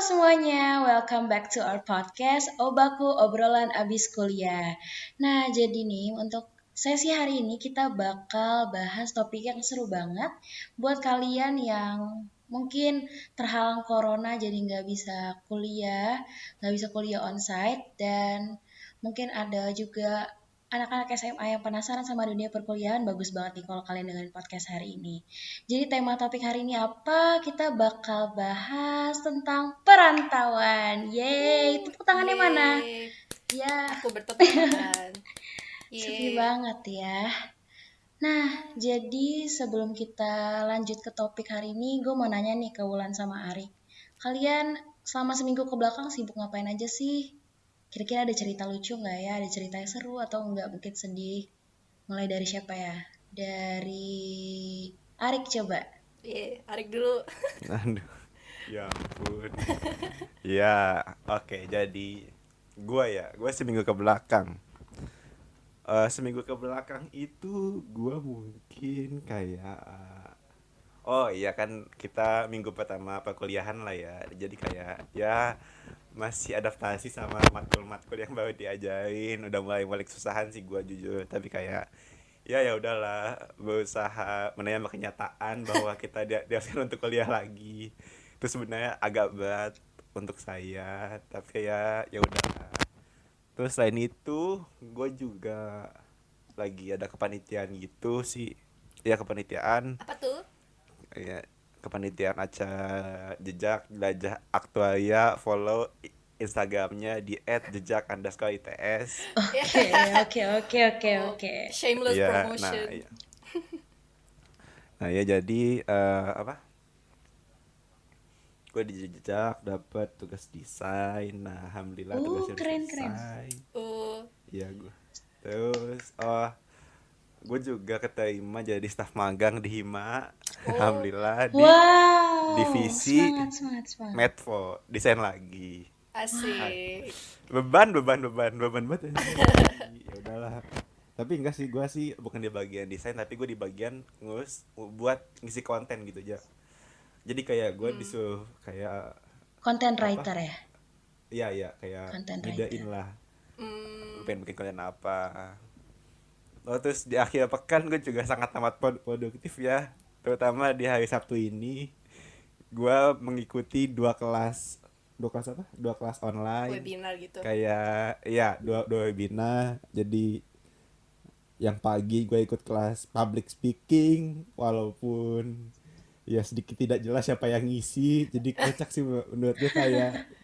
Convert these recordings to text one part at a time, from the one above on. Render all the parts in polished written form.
semuanya, welcome back to our podcast Obaku Obrolan Abis Kuliah. Nah, jadi nih untuk sesi hari ini kita bakal bahas topik yang seru banget buat kalian yang mungkin terhalang corona jadi nggak bisa kuliah onsite, dan mungkin ada juga anak-anak SMA yang penasaran sama dunia perkuliahan. Bagus banget nih kalau kalian dengerin podcast hari ini. Jadi tema topik hari ini apa? Kita bakal bahas tentang perantauan. Yeay, tepuk tangannya mana? Ya, Aku bertepuk tangan. sepi banget ya. Nah, jadi sebelum kita lanjut ke topik hari ini, gue mau nanya nih ke Wulan sama Arik. Kalian selama seminggu ke belakang sibuk ngapain aja sih? Kira-kira ada cerita lucu nggak ya? Ada cerita yang seru atau nggak mungkin sedih? Mulai dari siapa ya? Dari Arik coba. Arik dulu. Aduh, ya ampun. Ya, oke. Jadi gue seminggu ke belakang. Seminggu ke belakang itu gue mungkin kayak oh iya kan kita minggu pertama perkuliahan lah ya. Jadi kayak ya masih adaptasi sama matkul-matkul yang baru diajarin. Udah mulai kesusahan sih gue jujur. Tapi kayak ya udahlah, berusaha menerima kenyataan bahwa kita diharuskan untuk kuliah lagi. Itu sebenarnya agak berat untuk saya, tapi ya udah. Terus selain itu gue juga lagi ada kepanitiaan gitu sih. Ya kepanitiaan, Apa tuh? ya kepanitiaan acara jejak jelajah aktuaria. Follow Instagramnya di @jejak_its. Oke. Shameless Iya, promotion. nah ya jadi apa? Gue di jejak dapat tugas desain. Nah, alhamdulillah tugasnya udah Keren. selesai. Uh, Iya gue. Terus gue juga keterima jadi staf magang di Hima. Alhamdulillah di Wow, divisi semangat. Medfo, desain lagi. asik. Beban banget anjing. Ya udahlah. Tapi enggak sih, gue sih bukan di bagian desain, tapi gue di bagian buat ngisi konten gitu aja. Jadi kayak gue disuruh kayak Content apa? writer ya? Iya kayak Content ngedain writer. lah. Hmm, Pengen bikin konten apa. Oh, terus di akhir pekan gue juga sangat amat produktif ya. Terutama di hari Sabtu ini gue mengikuti dua kelas apa? Dua kelas online. webinar gitu. Kayak ya dua webinar. Jadi yang pagi gue ikut kelas public speaking, walaupun ya sedikit tidak jelas siapa yang ngisi. Jadi kocak sih menurut gue,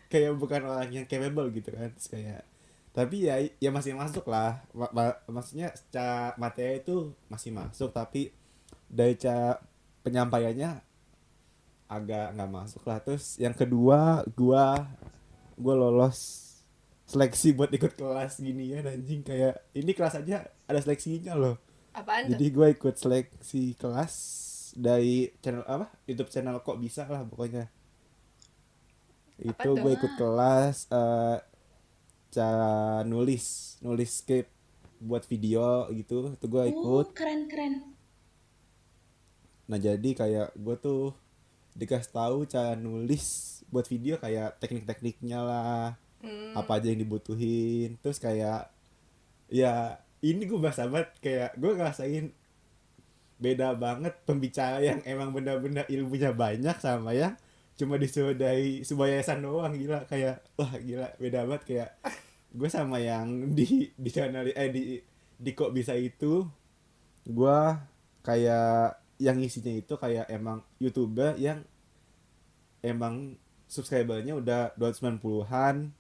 kayak bukan orang yang capable gitu kan. Terus kayak tapi ya masih masuk lah. Maksudnya secara materi itu masih masuk, tapi dari cara penyampaiannya agak nggak masuk lah. Terus yang kedua gue lolos seleksi buat ikut kelas gini ya, anjing. Kayak ini kelas aja ada seleksinya loh. Apaan tuh? Jadi gue ikut seleksi kelas dari channel apa, YouTube channel Kok Bisa lah pokoknya. Apa Itu tuh? gue ikut kelas cara nulis script buat video gitu. Itu gue ikut. Keren. Nah jadi kayak gue tuh dikasih tahu cara nulis buat video, kayak teknik-tekniknya lah, apa aja yang dibutuhin. Terus kayak ya ini gue bahasa banget, kayak gue ngerasain beda banget pembicara yang emang benar-benar ilmunya banyak sama yang cuma disuruh dari sebuah yayasan doang. Gila, kayak wah gila, beda banget. Kayak gue sama yang di channel di Kok Bisa itu, gue kayak yang isinya itu kayak emang YouTuber yang emang subscribernya udah 290-an.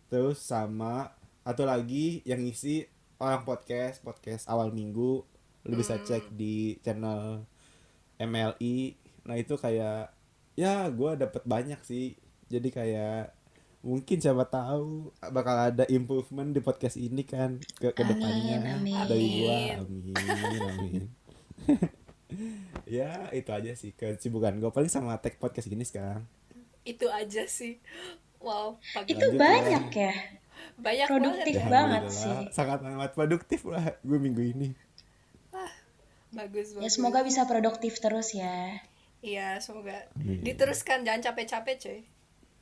Terus sama atau lagi yang ngisi orang podcast awal minggu, lu bisa cek di channel MLI. Nah itu kayak ya gue dapet banyak sih. Jadi kayak mungkin siapa tahu bakal ada improvement di podcast ini kan ke depannya dari gue. Amin. Amin. Ya itu aja sih kesibukan gue, paling sama tag podcast gini sekarang. Itu aja sih. Wow, pagi. Itu Lanjut banyak lah. ya? Banyak Produktif banget ya. banget Alhamdulillah, sih. sangat amat produktif lah gue minggu ini. Bagus. Ya semoga bisa produktif terus ya. Iya, semoga Amin. diteruskan, jangan capek-capek, coy.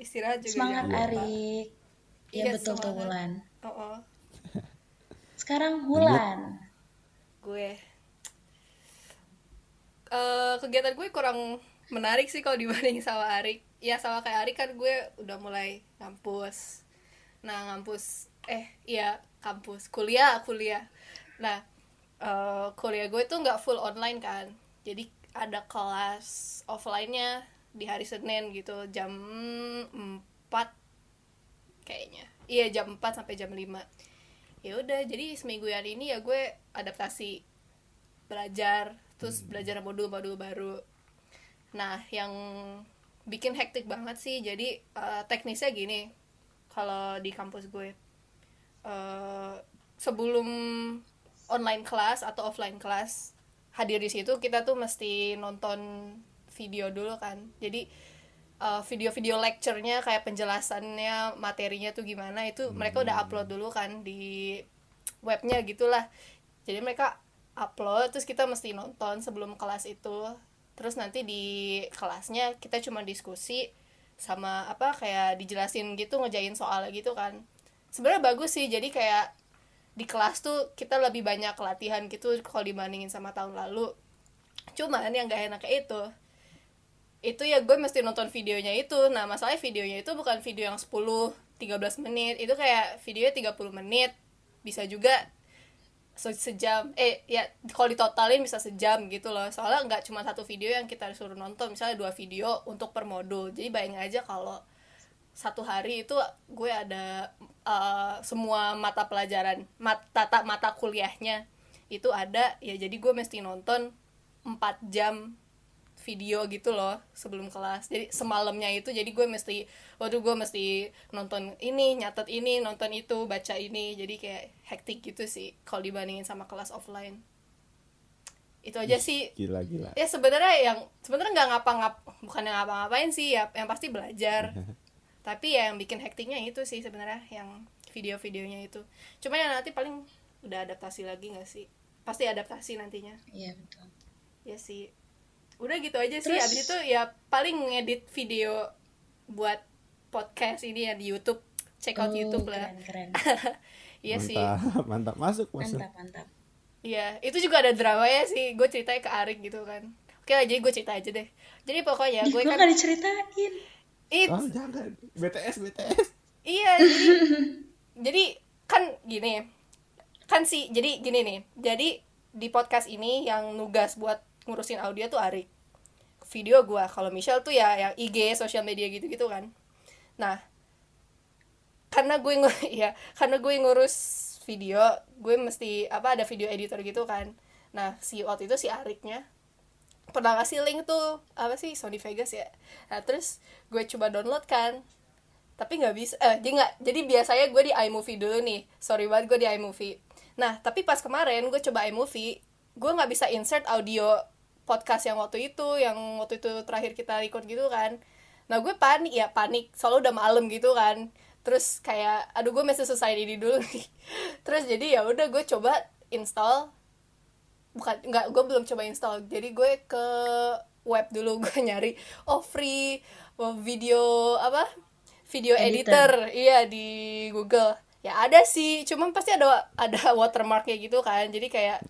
Istirahat juga Semangat jangan lupa. Arik. Ya Iya, betul tuh semangat. Wulan. Oh, Sekarang Lanjut. Wulan. gue kegiatan gue kurang menarik sih kalau dibanding sama Arik. Ya sama kayak Arik kan gue udah mulai ngampus. Nah ngampus, kampus, kuliah. Nah kuliah gue tuh nggak full online kan. Jadi ada kelas offline-nya di hari Senin gitu, jam 4 kayaknya. Iya, jam 4 sampai jam 5. Ya udah, jadi semingguan ini ya gue adaptasi, belajar, terus belajar modul-modul baru. Nah, yang bikin hektik banget sih, jadi teknisnya gini, kalau di kampus gue, sebelum online kelas atau offline kelas hadir di situ, kita tuh mesti nonton video dulu kan. Jadi video-video lecture-nya, kayak penjelasannya, materinya tuh gimana, itu mereka udah upload dulu kan di webnya gitulah. Jadi mereka upload, terus kita mesti nonton sebelum kelas itu. Terus nanti di kelasnya kita cuma diskusi sama kayak dijelasin gitu, ngejain soal gitu kan. Sebenarnya bagus sih, jadi kayak di kelas tuh kita lebih banyak latihan gitu kalau dibandingin sama tahun lalu. Cuman yang gak enaknya itu ya gue mesti nonton videonya itu. Nah masalahnya videonya itu bukan video yang 10-13 menit, itu kayak videonya 30 menit, bisa juga sejam, ya kalau ditotalin bisa sejam gitu loh. Soalnya nggak cuma satu video yang kita disuruh nonton, misalnya 2 video untuk per modul. Jadi bayangin aja kalau satu hari itu gue ada semua mata pelajaran, mata kuliahnya itu ada, ya jadi gue mesti nonton 4 jam video gitu loh sebelum kelas. Jadi semalamnya itu jadi gue mesti nonton ini, nyatet ini, nonton itu, baca ini. Jadi kayak hektik gitu sih kalau dibandingin sama kelas offline. Itu aja sih. Gila. Ya sebenarnya nggak bukan yang ngapa-ngapain sih ya, yang pasti belajar. Tapi ya yang bikin hektiknya itu sih sebenarnya, yang video-videonya itu. Cuma ya nanti paling udah adaptasi lagi nggak sih? Pasti adaptasi nantinya. Iya betul. Ya sih. Udah gitu aja sih. Terus- Abis itu ya paling ngedit video buat podcast ini ya di YouTube. Check out YouTube lah. Keren. Iya sih. Mantap. Masuk. Mantap. Iya, itu juga ada drama ya sih. Gue ceritanya ke Arik gitu kan. Oke lah, jadi gue cerita aja deh. Jadi pokoknya gue Gue kan gak diceritain. Oh jangan. BTS. iya, jadi kan gini. Jadi gini nih. Jadi di podcast ini yang nugas buat ngurusin audio tuh Arik. Video gue, kalau Michelle tuh ya yang IG, sosial media gitu-gitu kan. Nah, karena gue ngurus video, gue mesti ada video editor gitu kan. Nah, waktu itu si Ariknya pernah ngasih link tuh Sony Vegas ya. Nah, terus gue coba download kan, tapi nggak bisa. Jadi biasanya gue di iMovie dulu nih. Sorry banget, gue di iMovie. Nah, tapi pas kemarin gue coba iMovie, gue nggak bisa insert audio podcast yang waktu itu terakhir kita record gitu kan. Nah, gue panik soalnya udah malam gitu kan. Terus kayak aduh, gue mesti selesai ini dulu nih. Terus jadi ya udah gue coba install. Gue belum coba install. Jadi gue ke web dulu, gue nyari free video editor. Iya, di Google. Ya ada sih, cuman pasti ada watermarknya gitu kan. Jadi kayak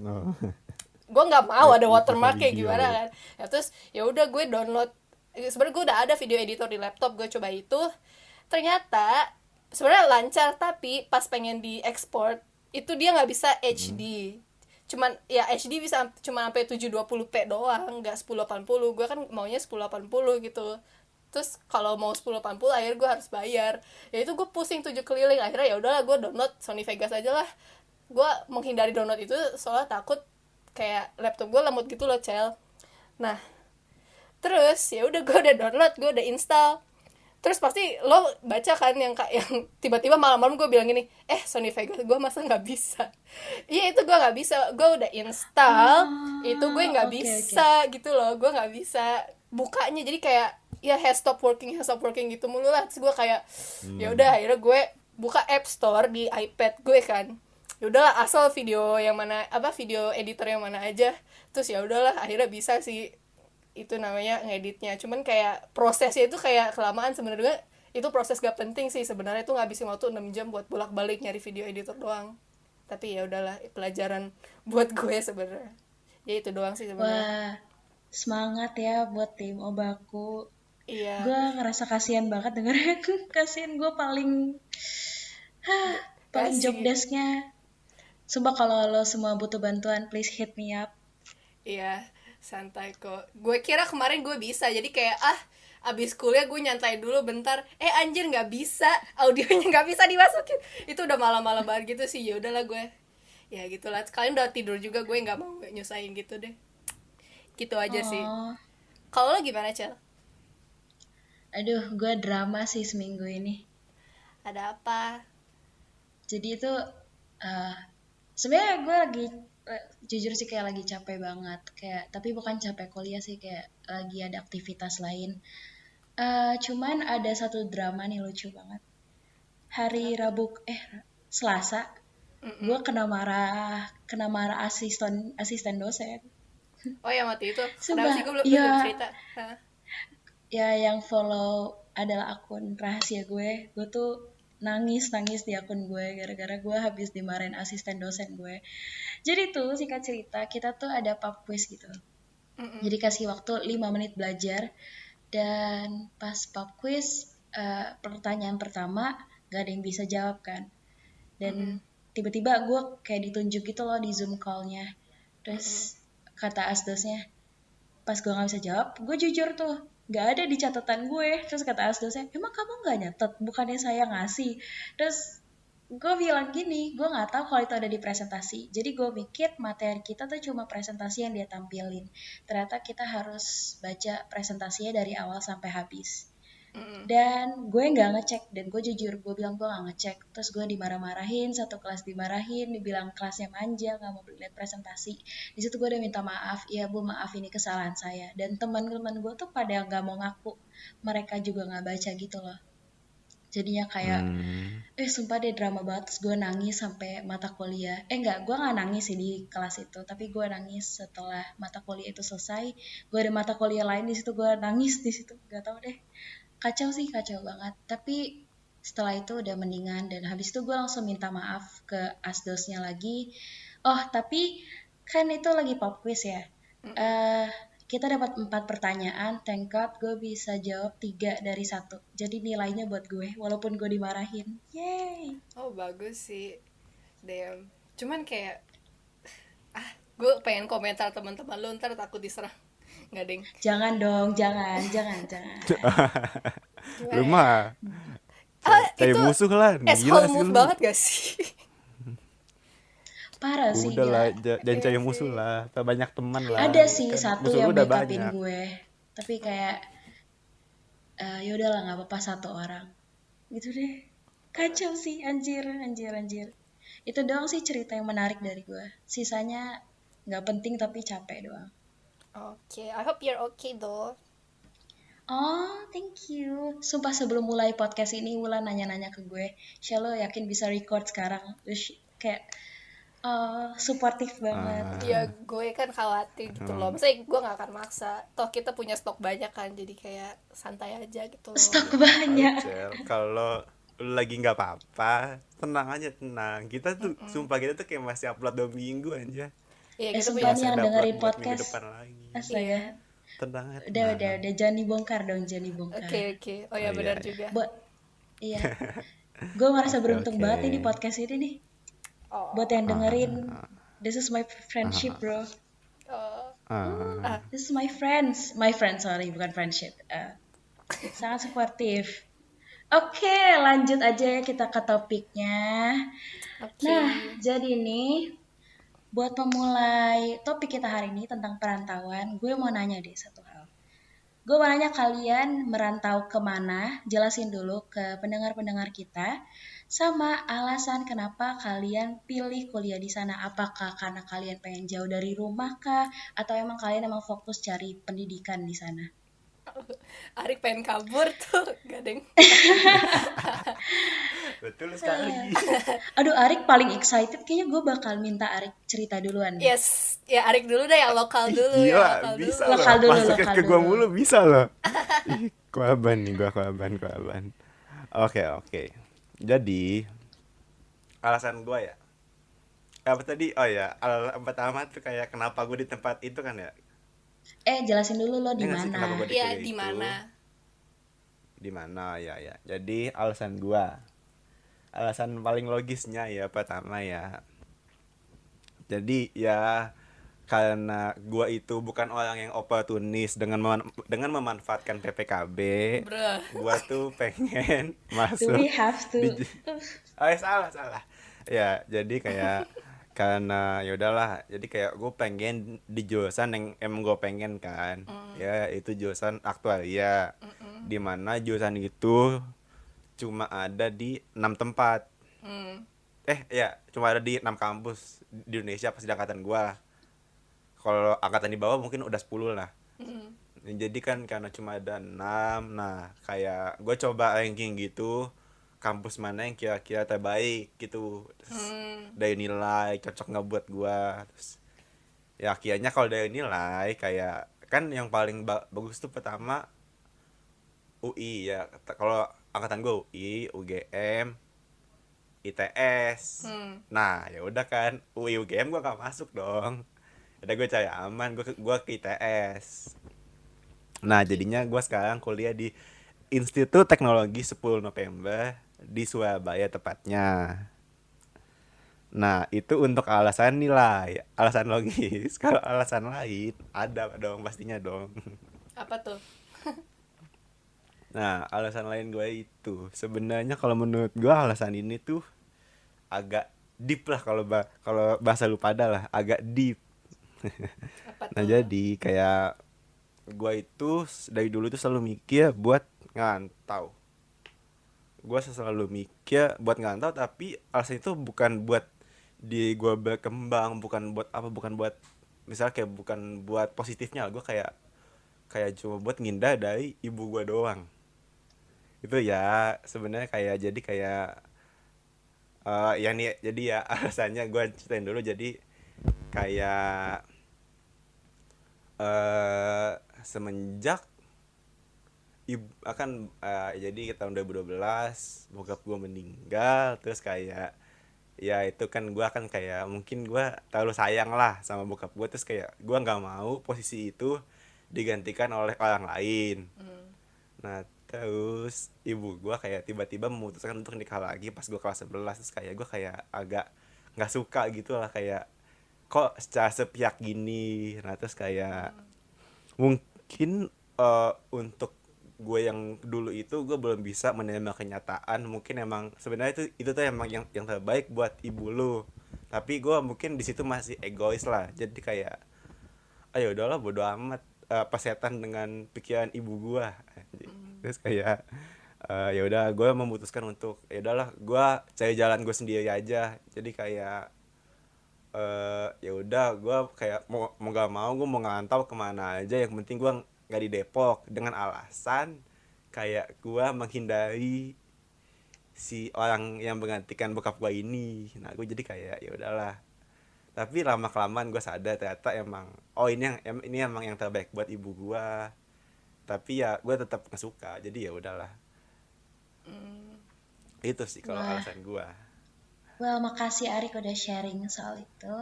gue nggak mau ada watermarknya gimana kan. Ya terus ya udah gue download. Sebenarnya gue udah ada video editor di laptop, gue coba itu. Ternyata sebenarnya lancar, tapi pas pengen diekspor itu dia nggak bisa HD. Cuman ya HD bisa cuma sampai 720p doang, nggak 1080. Gue kan maunya 1080 gitu. Terus kalau mau 1080 akhirnya gue harus bayar. Ya itu gue pusing 7 keliling. Akhirnya ya udahlah, gue download Sony Vegas aja lah. Gue menghindari download itu soalnya takut kayak laptop gue lemot gitu loh, Cel. Nah, terus ya udah, gue udah download, gue udah install. Terus pasti lo baca kan yang tiba-tiba malam-malam gue bilang gini, Sony Vegas gue masa nggak bisa. Iya, itu gue nggak bisa. Gue udah install, itu gue nggak bisa gitu loh. Gue nggak bisa bukanya. Jadi kayak ya has stop working gitu mulu lah. Terus gue kayak ya udah, akhirnya gue buka App Store di iPad gue kan. Ya udahlah, asal video yang mana, video editor yang mana aja. Terus ya udahlah, akhirnya bisa sih. Itu namanya ngeditnya. Cuman kayak prosesnya itu kayak kelamaan sebenarnya. itu proses gak penting sih sebenarnya, tuh ngabisin waktu 6 jam buat bolak-balik nyari video editor doang. Tapi ya udahlah, pelajaran buat gue sebenarnya. Ya itu doang sih sebenarnya. Wah, semangat ya buat tim Obaku. Iya. Gue ngerasa kasihan banget dengernya. Kasihan gue paling job Kasih. desk-nya. Coba kalau lo semua butuh bantuan, please hit me up. Iya, santai kok. Gue kira kemarin gue bisa, jadi kayak abis kuliah gue nyantai dulu bentar. Anjir nggak bisa, audionya nggak bisa dimasukin. Itu udah malam-malam banget gitu sih. Ya udahlah gue. Ya gitulah. Kalian udah tidur juga, gue nggak mau nyusahin gitu deh. Gitu aja sih. Oh, Kalau lo gimana, Cel? aduh, gue drama sih seminggu ini. Ada apa? Jadi itu sebenarnya gue lagi jujur sih kayak lagi capek banget. Kayak tapi bukan capek kuliah sih, kayak lagi ada aktivitas lain. Cuman ada satu drama nih lucu banget. Hari Rabu Selasa, gue kena marah asisten dosen. Oh ya mati itu. Kenapa Sumpah, sih gue belum iya. cerita? Hah? Ya yang follow adalah akun rahasia gue tuh nangis di akun gue gara-gara gue habis dimarahin asisten dosen gue. Jadi tuh singkat cerita, kita tuh ada pub quiz gitu. Jadi kasih waktu 5 menit belajar, dan pas pub quiz pertanyaan pertama gak ada yang bisa jawab kan. Dan tiba-tiba gue kayak ditunjuk gitu loh di Zoom call-nya. Terus kata asdosnya, pas gue gak bisa jawab, gue jujur tuh, gak ada di catatan gue. Terus kata asdosnya, emang kamu gak nyatet? Bukannya saya ngasih. Terus gue bilang gini, gue gak tahu kalau itu ada di presentasi. Jadi gue mikir materi kita tuh cuma presentasi yang dia tampilin. Ternyata kita harus baca presentasinya dari awal sampai habis. Dan gue nggak ngecek, dan gue jujur gue bilang gue nggak ngecek. Terus gue dimarah-marahin, satu kelas dimarahin, dibilang kelasnya manja nggak mau lihat presentasi. Di situ gue udah minta maaf, ya bu maaf ini kesalahan saya. Dan teman-teman gue tuh pada nggak mau ngaku, mereka juga nggak baca gitu loh. Jadinya kayak sumpah deh drama banget. Terus gue nangis sampai mata kuliah. Enggak, gue nggak nangis sih di kelas itu, tapi gue nangis setelah mata kuliah itu selesai. Gue ada mata kuliah lain di situ, gue nangis di situ, nggak tahu deh. Kacau sih, kacau banget. Tapi setelah itu udah mendingan, dan habis itu gue langsung minta maaf ke asdosnya lagi. Oh, tapi kan itu lagi pop quiz ya. Kita dapat 4 pertanyaan, thank God gue bisa jawab 3 dari 1. Jadi nilainya buat gue, walaupun gue dimarahin. Yeay. Oh bagus sih. Damn. Cuman kayak gue pengen komentar teman-teman lu, ntar takut diserang. Nggak deng. Jangan dong, jangan. Lu mah kayak Itu musuh lah, gila asshole sih move lu. banget gak sih? Parah sih, Udah lah, gila. jangan cari Iya musuh sih. lah, tak banyak teman lah. Ada sih Kan satu musuh lu yang udah backupin banyak. gue, tapi kayak ya udahlah nggak apa-apa satu orang. Gitu deh. Kacau sih, anjir. Itu doang sih cerita yang menarik dari gue. Sisanya nggak penting tapi capek doang. Oke, I hope you're okay though. Oh, thank you. Sumpah sebelum mulai podcast ini Wulan nanya-nanya ke gue, Shelo yakin bisa record sekarang? Terus kayak suportif banget. Ya gue kan khawatir gitu loh. Maksudnya gue gak akan maksa. Toh kita punya stok banyak kan, jadi kayak santai aja gitu loh. Stok banyak. Cel, kalau lu lagi nggak apa-apa, tenang aja, tenang. Kita tuh sumpah kita tuh kayak masih upload 2 minggu aja. Iya kita sumpah punya nih yang Ada dengerin upload buat minggu podcast. depan lagi. Astaga. Tenang aja. Udah jangan dibongkar dong, jangan dibongkar. Oke. Oh ya Oh, benar iya. juga. Iya. Gue ngerasa Oke, beruntung oke. banget nih di podcast ini nih. Oh. Buat yang dengerin, this is my friendship, bro. This is my friends, sorry, bukan friendship. Sangat suportif. Oke, lanjut aja ya kita ke topiknya. Oke. Nah, jadi nih buat memulai topik kita hari ini tentang perantauan, gue mau nanya deh satu hal. Gue mau nanya kalian merantau kemana, jelasin dulu ke pendengar-pendengar kita, sama alasan kenapa kalian pilih kuliah di sana. Apakah karena kalian pengen jauh dari rumah kah, atau emang kalian emang fokus cari pendidikan di sana? Arik pengen kabur tuh, gak deng. Betul sekali. Aduh, Arik paling excited, kayaknya gue bakal minta Arik cerita duluan. Yes, ya Arik dulu deh, yang lokal dulu. Gila, yang lokal bisa dulu. Lokal loh. dulu, Masukin lokal ke gua dulu. mulu bisa loh. Ih, Koaban nih gua, koaban. Oke. Jadi alasan gue ya. Apa tadi? Oh ya, alasan pertama tuh kayak kenapa gue di tempat itu kan ya. Jelasin dulu lo Ya di nggak sih mana. kenapa gue di Iya, kuliah di itu? mana? Di mana ya. Jadi alasan paling logisnya ya pertama ya. Jadi ya karena gua itu bukan orang yang oportunis dengan memanfaatkan PPKB, Bro. gua tuh pengen Do we masuk have di to? salah. Ya, jadi kayak karena ya udahlah, jadi kayak gue pengen di jurusan yang emang gue pengen kan. Ya, itu jurusan aktuaria. Di mana jurusan itu cuma ada di 6 tempat. Hmm. Ya, cuma ada di 6 kampus di Indonesia pas di angkatan gua. Kalau angkatan di bawah mungkin udah 10 lah. Jadi kan karena cuma ada 6, nah kayak gue coba ranking gitu kampus mana yang kira-kira terbaik gitu. Terus dari nilai cocok nggak buat gua. Terus ya akhirnya kalau dari nilai kayak kan yang paling bagus tuh pertama UI ya. Kalau angkatan gua UI, UGM, ITS. Nah, ya udah kan, UI UGM gua gak masuk dong. Udah gue cari aman, gua ke ITS. Nah, jadinya gua sekarang kuliah di Institut Teknologi 10 November di Surabaya tepatnya. Nah, itu untuk alasan nilai, alasan logis. Kalau alasan lain ada dong pastinya dong. Apa tuh? Nah, alasan lain gue itu sebenarnya kalau menurut gue alasan ini tuh agak deep lah kalau bahasa lu pada lah, agak deep. Apa Nah, tuh? jadi kayak gue itu dari dulu tuh selalu mikir buat ngantau. Gue selalu mikir buat ngantau, tapi alasan itu bukan buat di gue berkembang, bukan buat misal kayak bukan buat positifnya. Gue kayak kayak cuma buat ngindar dari ibu gue doang. Itu ya sebenarnya kayak jadi kayak ya nih, jadi ya alasannya gue ceritain dulu. Jadi kayak semenjak jadi tahun 2012 bokap gue meninggal. Terus kayak ya itu kan gue akan kayak mungkin gue terlalu sayang lah sama bokap gue. Terus kayak gue nggak mau posisi itu digantikan oleh orang lain. Nah, terus ibu gue kayak tiba-tiba memutuskan untuk nikah lagi pas gue kelas 11. Terus kayak gue kayak agak nggak suka gitu lah, kayak kok secara sepihak gini. Nah, terus kayak mungkin untuk gue yang dulu itu gue belum bisa menerima kenyataan. Mungkin emang sebenarnya itu tuh emang yang terbaik buat ibu lu, tapi gue mungkin di situ masih egois lah. Jadi kayak ayo udahlah bodo amat, persetan dengan pikiran ibu gue. Terus kayak ya udah gue memutuskan untuk ya udahlah gue cari jalan gue sendiri aja. Jadi kayak ya udah gue kayak mau gak mau gue mau ngantau kemana aja, yang penting gue nggak di Depok, dengan alasan kayak gue menghindari si orang yang menggantikan bokap gue ini. Nah, gue jadi kayak ya udahlah. Tapi lama kelamaan gue sadar ternyata emang ini emang yang terbaik buat ibu gue. Tapi ya gue tetap nggak suka, jadi ya udahlah. Itu sih kalau Wah, alasan gue. well, makasih Arik udah sharing soal itu.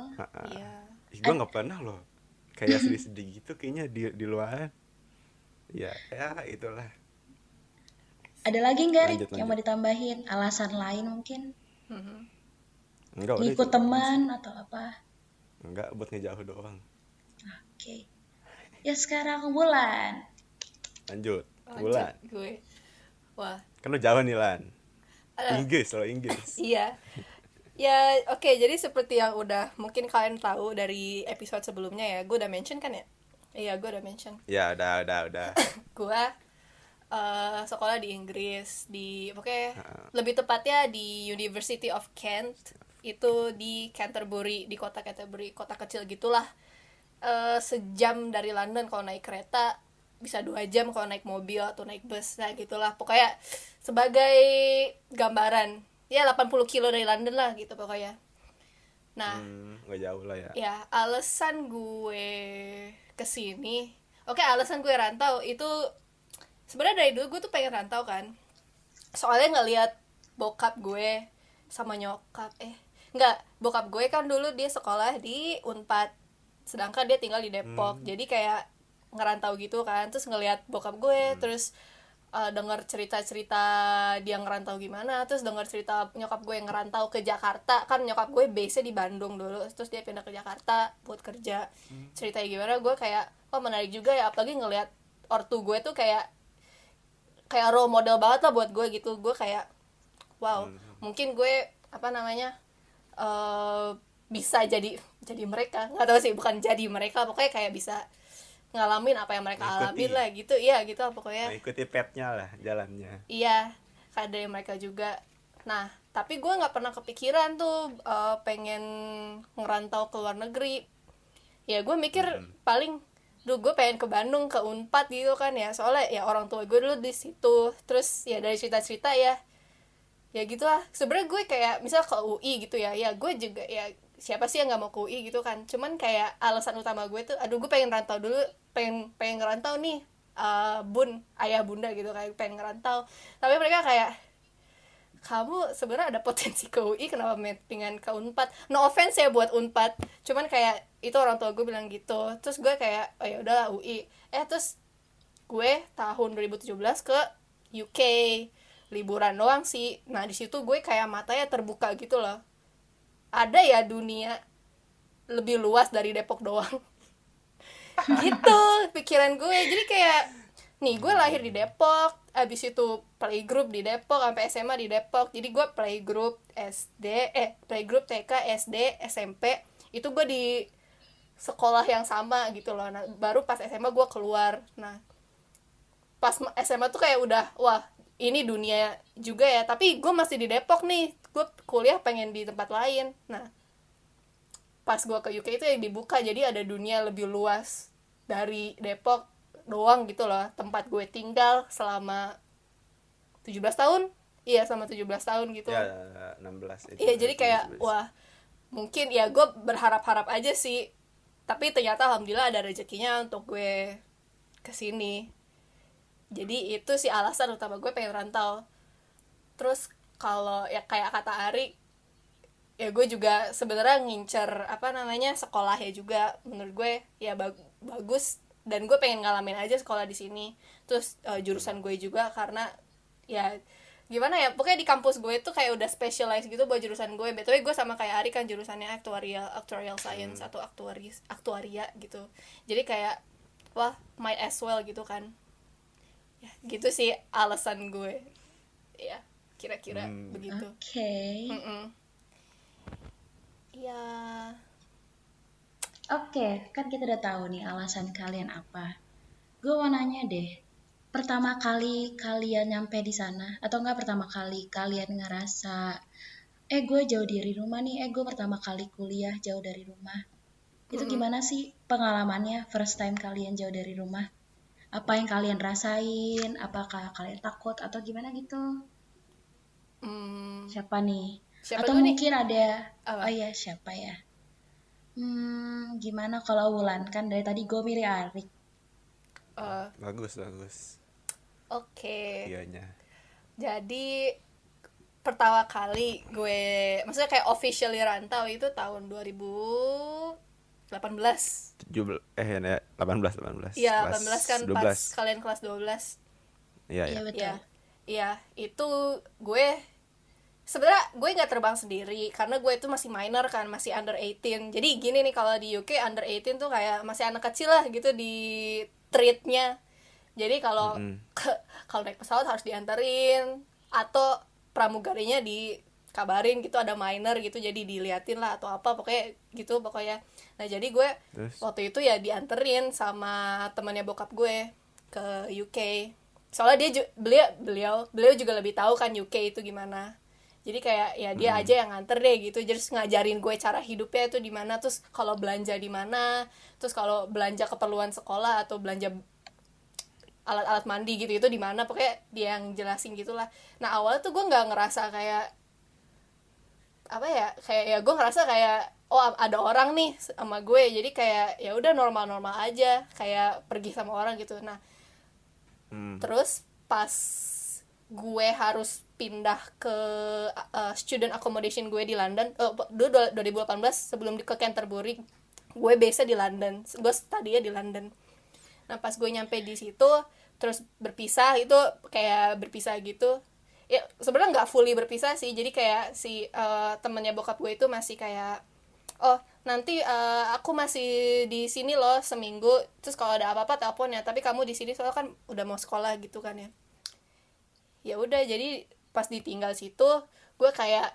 Iya. Gue nggak pernah loh kayak sedih-sedih gitu kayaknya di luar. Ya itulah. Ada lagi nggak Rik Lanjut yang lanjut. mau ditambahin? Alasan lain mungkin? Enggak, udah itu Ngikut doang teman sih. atau apa? Enggak, buat ngejauh doang. Oke. Ya sekarang Wulan. Lanjut. Lanjut Bulan. gue. Wah, Kan lu jauh nih, Lan. ada. Inggris. Iya. Ya, oke, jadi seperti yang udah mungkin kalian tahu dari episode sebelumnya ya, gue udah mention kan ya? Iya, gue udah mention. Ya, udah. Gue sekolah di Inggris, di pokoknya lebih tepatnya di University of Kent, itu di Canterbury, di kota Canterbury, kota kecil gitulah. Sejam dari London kalau naik kereta, bisa 2 jam kalau naik mobil atau naik bus, nah gitulah. Pokoknya sebagai gambaran, ya 80 kilo dari London lah gitu pokoknya. Nah, Nggak jauh lah ya. ya alasan gue kesini, alasan gue rantau itu sebenarnya dari dulu gue tuh pengen rantau kan. soalnya ngelihat bokap gue sama nyokap bokap gue kan dulu dia sekolah di Unpad sedangkan dia tinggal di Depok, jadi kayak ngerantau gitu kan, terus ngelihat bokap gue terus dengar cerita-cerita dia ngerantau gimana, terus dengar cerita nyokap gue yang ngerantau ke Jakarta, kan nyokap gue base-nya di Bandung dulu, terus dia pindah ke Jakarta buat kerja. Ceritanya gimana, gue kayak menarik juga ya, apalagi ngelihat ortu gue tuh kayak role model banget lah buat gue gitu. Gue kayak wow, mungkin gue bisa jadi mereka, nggak tahu sih, bukan jadi mereka, pokoknya kayak bisa ngalamin apa yang mereka alamin lah gitu, iya gitu pokoknya. Ikuti petnya lah jalannya. Iya, kayak dari mereka juga. Nah, tapi gue nggak pernah kepikiran tuh pengen ngerantau ke luar negeri. Ya gue mikir paling, gue pengen ke Bandung, ke Unpad gitu kan ya, soalnya ya orang tua gue dulu di situ. Terus ya dari cerita-cerita ya gitulah. Sebenarnya gue kayak misal ke UI gitu ya gue juga ya, siapa sih yang nggak mau ke UI gitu kan, cuman kayak alasan utama gue tuh gue pengen rantau dulu, pengen ngerantau nih, ayah bunda gitu kayak pengen ngerantau. Tapi mereka kayak, kamu sebenarnya ada potensi ke UI, kenapa pengen ke Unpad? No offense ya buat Unpad, cuman kayak itu orang tua gue bilang gitu. Terus gue kayak oh ya udahlah UI. Terus gue tahun 2017 ke UK liburan doang sih. Nah di situ gue kayak matanya terbuka gitu loh, ada ya dunia lebih luas dari Depok doang. Gitu pikiran gue. Jadi kayak nih, gue lahir di Depok, abis itu playgroup di Depok sampai SMA di Depok. Jadi gue playgroup playgroup TK, SD, SMP itu gue di sekolah yang sama gitu loh. Nah baru pas SMA gue keluar. Nah pas SMA tuh kayak udah wah ini dunia juga ya, tapi gue masih di Depok nih, gue kuliah pengen di tempat lain. Nah pas gue ke UK itu yang dibuka, jadi ada dunia lebih luas dari Depok doang gitu loh, tempat gue tinggal selama 17 tahun. Iya selama 17 tahun gitu Ya 16 itu. iya, jadi kayak wah mungkin ya gue berharap-harap aja sih, tapi ternyata alhamdulillah ada rezekinya untuk gue kesini. Jadi itu sih alasan utama gue pengen rantau. Terus kalau ya kayak kata Ari, ya gue juga sebenarnya ngincer sekolah ya juga, menurut gue ya bagus, dan gue pengen ngalamin aja sekolah di sini. Terus jurusan gue juga karena ya gimana ya, pokoknya di kampus gue tuh kayak udah specialize gitu buat jurusan gue. Btw gue sama kayak Ari kan jurusannya actuarial science atau aktuaria gitu. Jadi kayak wah might as well gitu kan. Ya gitu sih alasan gue ya, kira-kira begitu. Oke. Ya Oke, kan kita udah tahu nih alasan kalian apa. Gue mau nanya deh, pertama kali kalian nyampe di sana, atau enggak pertama kali kalian ngerasa, gue jauh dari rumah nih, gue pertama kali kuliah jauh dari rumah. Itu gimana sih pengalamannya first time kalian jauh dari rumah? Apa yang kalian rasain? Apakah kalian takut atau gimana gitu? Siapa nih? Siapa Atau dulu nih? mungkin ada, Apa? oh iya siapa ya? Gimana kalau Wulan? Kan dari tadi gue milih Arik. Bagus Oke. Ionya. Jadi pertama kali gue, maksudnya kayak officially rantau itu tahun 2018. 18. Iya, 18 kan 12. pas kalian kelas 12. Iya Iya ya. betul. Iya, itu gue sebenarnya gue nggak terbang sendiri karena gue itu masih minor kan, masih under 18. Jadi gini nih, kalau di UK under 18 tuh kayak masih anak kecil lah gitu di treatnya. Jadi kalau kalau naik pesawat harus dianterin, atau pramugarinya dikabarin gitu ada minor gitu, jadi diliatin lah atau apa, pokoknya gitu pokoknya. Nah jadi gue waktu itu ya dianterin sama temannya bokap gue ke UK. Soalnya beliau juga lebih tahu kan UK itu gimana. Jadi kayak ya dia aja yang nganter deh gitu, jadi ngajarin gue cara hidupnya itu di mana, terus kalau belanja di mana, terus kalau belanja keperluan sekolah atau belanja alat-alat mandi gitu itu di mana, pokoknya dia yang jelasin gitulah. Nah awalnya tuh gue nggak ngerasa kayak apa ya, kayak ya gue ngerasa kayak oh ada orang nih sama gue, jadi kayak ya udah normal-normal aja kayak pergi sama orang gitu. Nah terus pas gue harus pindah ke student accommodation gue di London. Dulu 2018 sebelum ke Canterbury gue base di London, gue study di London. Nah pas gue nyampe di situ terus berpisah, itu kayak berpisah gitu ya, sebenarnya nggak fully berpisah sih, jadi kayak si temennya bokap gue itu masih kayak, oh nanti aku masih di sini loh seminggu, terus kalau ada apa-apa telepon ya, tapi kamu di sini soalnya kan udah mau sekolah gitu kan ya. Ya udah, jadi pas ditinggal situ gue kayak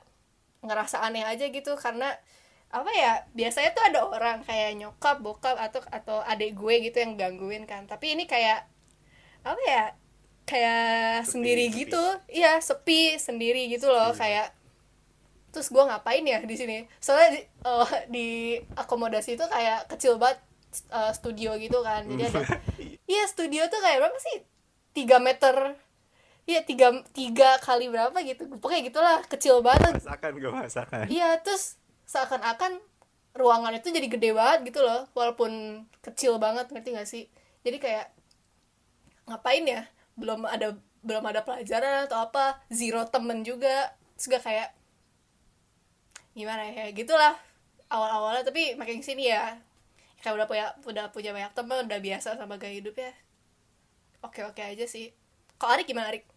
ngerasa aneh aja gitu, karena apa ya, biasanya tuh ada orang kayak nyokap, bokap atau adik gue gitu yang gangguin kan, tapi ini kayak apa ya, kayak Sepi, sendiri sepi. gitu, iya sepi sendiri gitu loh, kayak terus gue ngapain ya di sini, soalnya di akomodasi itu kayak kecil banget, studio gitu kan, jadi ada iya studio tuh kayak berapa sih, 3 meter. Iya, tiga kali berapa gitu, pokoknya gitulah, kecil banget. Masakan. Iya, terus seakan-akan ruangan itu jadi gede banget gitu loh, walaupun kecil banget, ngerti gak sih? Jadi kayak ngapain ya, belum ada pelajaran atau apa, zero temen juga, terus gak kayak gimana ya, gitulah awal-awalnya. Tapi makin sini ya kayak udah punya banyak temen, udah biasa sama gaya hidup ya, oke aja sih. Kalau Arik gimana, Arik?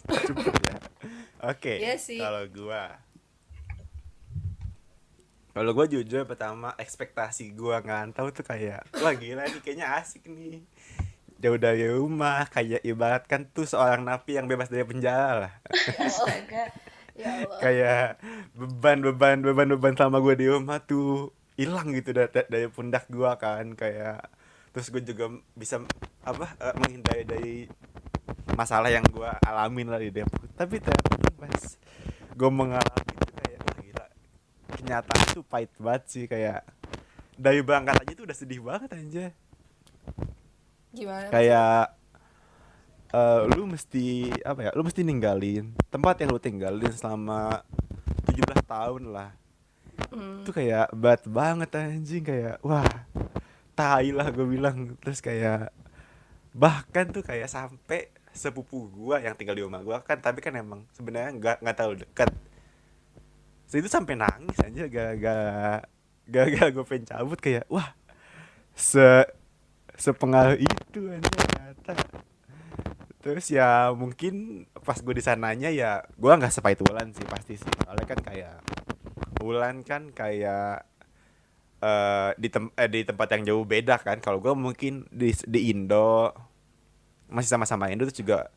Cepet ya. Oke. Iya sih. Kalau gue jujur pertama ekspektasi gue ngantau tuh kayak, wah gila nih kayaknya asik nih. Jauh dari rumah, kayak ibaratkan tuh seorang napi yang bebas dari penjara lah. Astaga. Ya Allah. Kayak beban sama gue di rumah tuh hilang gitu dari pundak gue kan, kayak terus gue juga bisa menghindari dari masalah yang gue alamin lah di Depok. Tapi ternyata pas gue mengalami itu kayak, wah gila, kenyataan tuh pahit banget sih. Kayak dari berangkat aja tuh udah sedih banget aja. Gimana? Kayak lu mesti ninggalin tempat yang lu tinggalin selama 17 tahun lah. Itu kayak berat banget anjing, kayak wah tai lah gue bilang. Terus kayak bahkan tuh kayak sampai sepupu gua yang tinggal di rumah gua kan, tapi kan emang sebenarnya nggak terlalu dekat. Terus itu sampai nangis aja gara-gara gue pengen cabut, kayak wah sepengaruh itu aja ternyata. Terus ya mungkin pas gue di sananya ya gue nggak sepahit Wulan sih, pasti sih. Soalnya kan kayak Wulan kan kayak di tempat yang jauh beda kan. Kalau gue mungkin di Indo, masih sama-sama Indo, tuh juga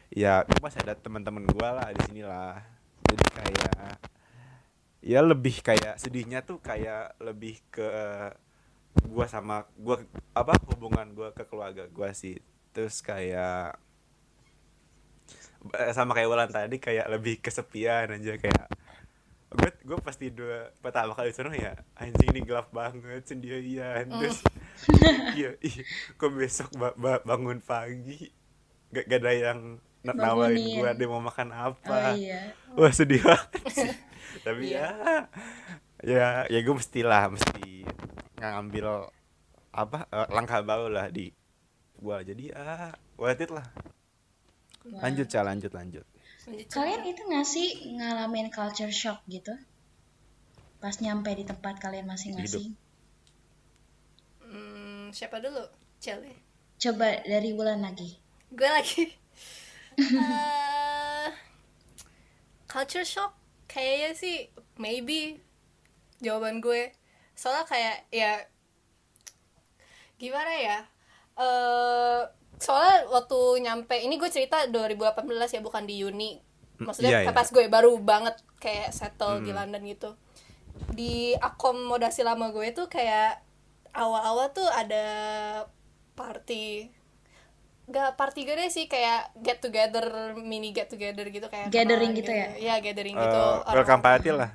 ya gue masih ada teman-teman gue lah di sini lah. Jadi kayak ya lebih kayak sedihnya tuh kayak lebih ke gue hubungan gue ke keluarga gue sih. Terus kayak sama kayak Wulan tadi, kayak lebih kesepian aja. Kayak gue pasti pertama kali sana ya, anjing ini gelap banget sendirian. Terus iya kok besok bangun pagi gak ada yang nawarin Bangunin. gue dia mau makan Oh apa. iya. Wah sedih banget sih. Tapi Iya. ya gue mesti ngambil langkah baru lah di gue. Jadi worth it lah. Wah. Lanjut. Lanjut. Kalian itu nggak sih ngalamin culture shock gitu? Pas nyampe di tempat kalian masing-masing. Siapa dulu? Cel ya? Coba dari Wulan lagi. Gue lagi. Culture shock kayaknya sih maybe jawaban gue. Soalnya kayak ya gimana ya, soalnya waktu nyampe ini, gue cerita 2018 ya, bukan di Uni. Maksudnya Iya. pas gue baru banget kayak settle di London gitu. Di akomodasi lama gue tuh kayak awal-awal tuh ada party, gak party gede sih, kayak mini get together gitu, kayak Gathering kenalan gitu ya? Iya, gathering gitu. Welcome party lah.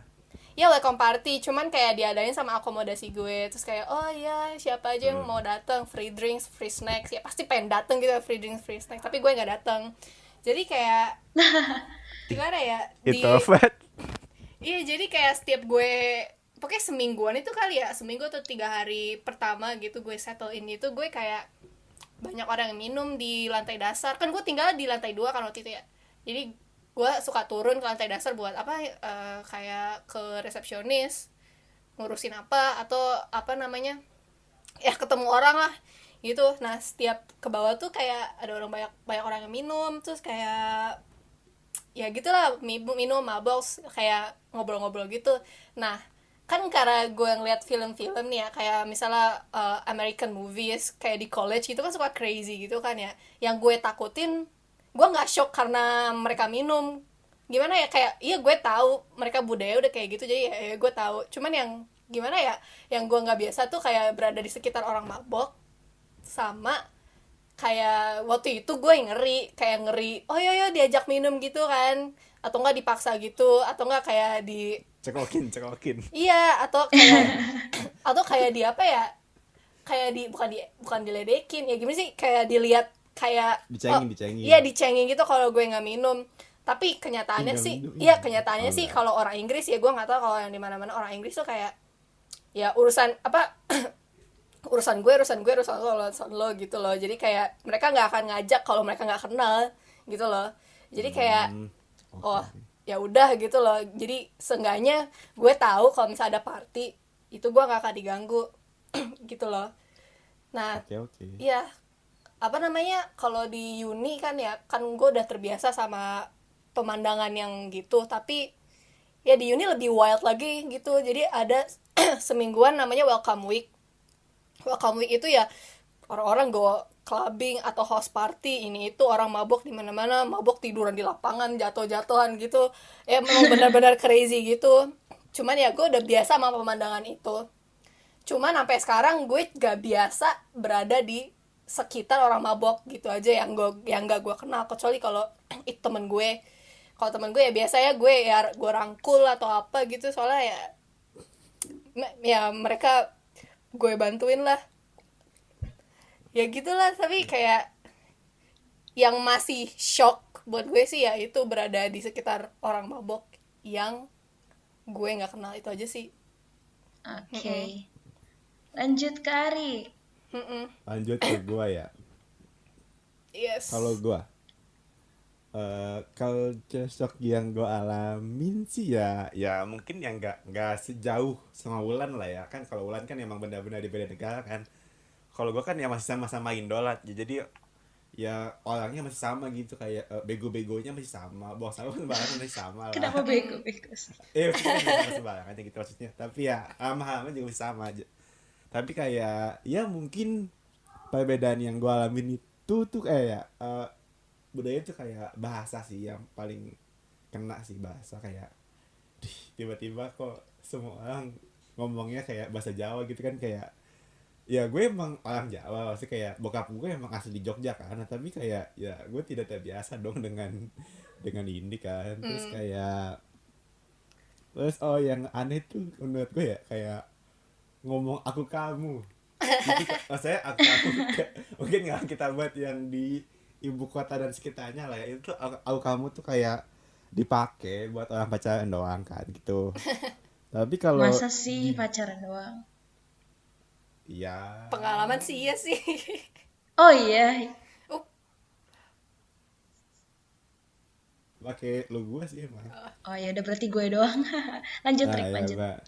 Ya welcome party, cuman kayak diadain sama akomodasi gue. Terus kayak oh ya siapa aja yang mau datang, free drinks, free snacks, ya pasti pengen datang gitu, free drinks, free snacks. Tapi gue nggak datang. Jadi kayak gimana ya? Introvert. Iya, jadi kayak setiap gue pokoknya semingguan itu kali ya, seminggu atau 3 hari pertama gitu gue settle in itu, gue kayak banyak orang yang minum di lantai dasar. Kan gue tinggal di lantai 2 kan waktu itu ya, jadi gue suka turun ke lantai dasar buat apa, kayak ke resepsionis ngurusin apa atau apa namanya, ya ketemu orang lah gitu. Nah setiap ke bawah tuh kayak ada orang, banyak banyak orang yang minum, terus kayak ya gitulah, minum mabok, kayak ngobrol-ngobrol gitu. Nah kan karena gue ngeliat film-film nih ya, kayak misalnya American movies kayak di college gitu kan suka crazy gitu kan ya, yang gue takutin, gue nggak shock karena mereka minum, gimana ya, kayak iya gue tahu mereka budaya udah kayak gitu, jadi ya gue tahu, cuman yang gimana ya, yang gue nggak biasa tuh kayak berada di sekitar orang mabok, sama kayak waktu itu gue kayak ngeri, oh yo yo diajak minum gitu kan, atau enggak dipaksa gitu, atau enggak kayak di cekokin iya, atau kayak atau kayak di apa ya, kayak di bukan diledekin ya, gimana sih, kayak dilihat kayak dicengin iya dicengin gitu kalau gue nggak minum. Tapi kenyataannya nggak sih minum, iya, iya. kenyataannya Oh, sih enggak. kalau orang Inggris ya, gue nggak tahu kalau yang di mana-mana orang Inggris tuh kayak ya urusan apa urusan lo gitu loh, jadi kayak mereka nggak akan ngajak kalau mereka nggak kenal gitu loh, jadi kayak Oke. oh ya udah gitu loh, jadi seenggaknya gue tahu kalau misalnya ada party itu gue nggak akan diganggu gitu loh. Nah Oke. iya, apa namanya, kalau di uni kan ya kan gue udah terbiasa sama pemandangan yang gitu, tapi ya di uni lebih wild lagi gitu, jadi ada semingguan namanya welcome week itu ya orang-orang go clubbing atau house party, ini itu orang mabok di mana-mana, mabok tiduran di lapangan, jatuh-jatuhan gitu, ya memang benar-benar crazy gitu. Cuman ya gue udah biasa sama pemandangan itu, cuman sampai sekarang gue gak biasa berada di sekitar orang mabok gitu aja, yang gak gue kenal, kecuali kalau itu temen gue. Kalau temen gue ya biasanya gue rangkul atau apa gitu, soalnya ya mereka gue bantuin lah ya gitulah. Tapi kayak yang masih shock buat gue sih ya itu berada di sekitar orang mabok yang gue nggak kenal, itu aja sih. Oke. Lanjut ke Ari. Lanjut ke gua ya. Yes. Kalau gua culture shock yang gue alamin sih ya mungkin yang nggak sejauh sama Wulan lah ya, kan kalau Wulan kan emang benar-benar di beda negara kan. Kalau gue kan ya masih sama-sama Indo lah, jadi ya orangnya masih sama gitu, kayak bego-begonya masih sama, bawa salah sembarangan masih sama lah. Kenapa bego sih? Maksudnya nggak sama sembarangan aja gitu maksudnya, tapi ya hama-hama juga masih sama aja. Tapi kayak ya mungkin perbedaan yang gue alamin itu tuh kayak budaya tuh kayak bahasa sih yang paling kena sih, bahasa kayak tiba-tiba kok semua orang ngomongnya kayak bahasa Jawa gitu kan, kayak ya gue emang orang Jawa sih, kayak bokap gue emang asli di Jogja kan, nah, tapi kayak ya gue tidak terbiasa dong dengan ini kan, terus yang aneh tuh menurut gue ya kayak ngomong aku kamu gitu, maksudnya aku kamu mungkin nggak kita buat yang di ibu kota dan sekitarnya lah ya, itu aku kamu tuh kayak dipakai buat orang pacaran doang kan gitu. Tapi kalau Masa sih pacaran doang? ya Pengalaman sih iya sih. Oh iya. pakai lu gue sih emang. Oh ya udah berarti gue doang. Lanjut Nah Rick, ya lanjut. mbak,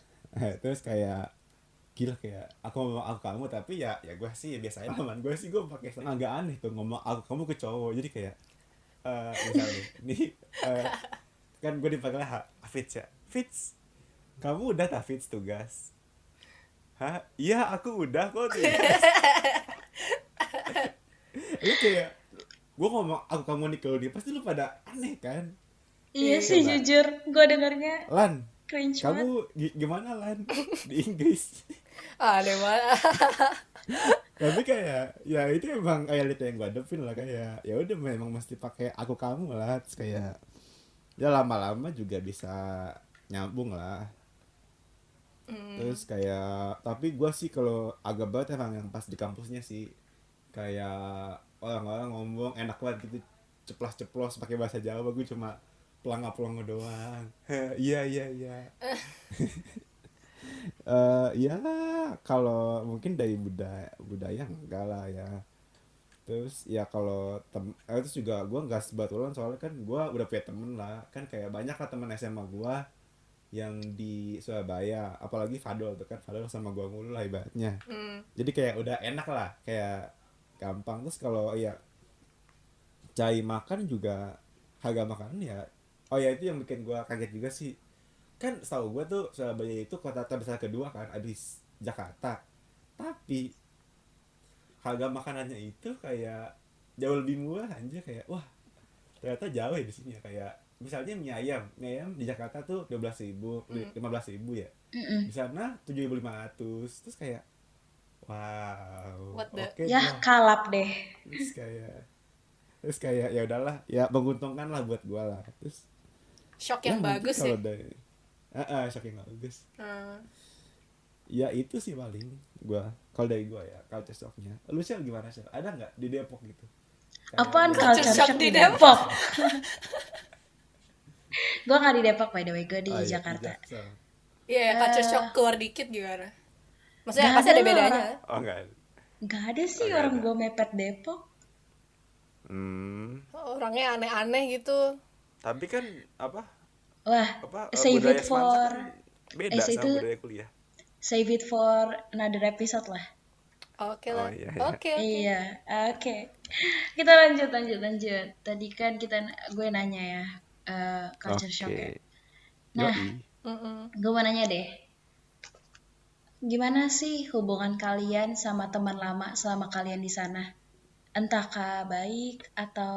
terus kayak gila, kayak aku ngomong aku kamu, tapi ya gue sih biasanya teman gue sih gue pakai agak aneh tuh ngomong aku kamu ke cowok, jadi kayak misalnya nih kan gue dipanggil Fitz ya, Fitz kamu udah tak Fitz tugas? Hah? Iya aku udah kok tugas. Ini kayak gue ngomong aku kamu nih kalau dia pasti lu pada aneh kan. Iya sih Coba jujur, gue dengarnya Lan, cringe banget. kamu gimana Lan di Inggris? Aneh banget. Tapi kayak ya itu emang kayak itu yang gue hadapin lah, kayak ya udah memang mesti pakai aku kamu lah. Terus kayak ya lama-lama juga bisa nyambung lah. Terus kayak tapi gue sih kalau agak berat emang yang pas di kampusnya sih, kayak orang-orang ngomong enak banget gitu, ceplos-ceplos pakai bahasa Jawa, gue cuma pelanga-pelongo doang. Iya iya iya. Ya kalau mungkin dari budaya enggak lah ya. Terus ya kalau terus juga gue nggak sebatulan soalnya kan gue udah punya temen lah, kan kayak banyak lah temen SMA gue yang di Surabaya, apalagi Fadol tuh kan, Fadol sama gue mulu lah ibaratnya. Jadi kayak udah enak lah, kayak gampang. Terus kalau ya cari makan juga, harga makanan ya, oh ya itu yang bikin gue kaget juga sih. Kan setahu gue tuh Surabaya itu kota terbesar kedua kan abis Jakarta, tapi harga makanannya itu kayak jauh lebih murah aja. Kayak wah, ternyata jauh ya di sini ya. Kayak misalnya mie ayam di Jakarta tuh 12.000, 15.000 ya, Mm-mm. di sana 7.500. Terus kayak wow, What the- oke Ya deh. kalap deh. Terus kayak ya udahlah, ya menguntungkan lah buat gua lah. Terus shock ya yang mungkin bagus kalau ya. dari shocking bagus, Hmm. ya itu sih paling gua, kalau dari gua ya culture shocknya. Lu sih gimana sih, ada nggak di Depok gitu kayak Apaan yang Culture culture shock shock di di Depok. Depok? Gue nggak di Depok by the way, gue di oh ya di Jakarta. Jaksel? Iya, culture shock Eh, keluar dikit gimana? Maksudnya Nggak pasti ada ada lah bedanya. Oh enggak. nggak ada Oh sih enggak orang ada. gue mepet Depok. Orangnya aneh-aneh gitu. Tapi kan apa Wah, save budaya it Semansa for kan beda itu sama budaya kuliah. save it for another episode lah. Oke Oh lah. iya iya. Oke. Iya, oke. Kita lanjut. Tadi kan gue nanya ya, culture shock ya. Oke. Nah, Yoi. gue mau nanya deh, gimana sih hubungan kalian sama teman lama selama kalian di sana? Entahkah baik atau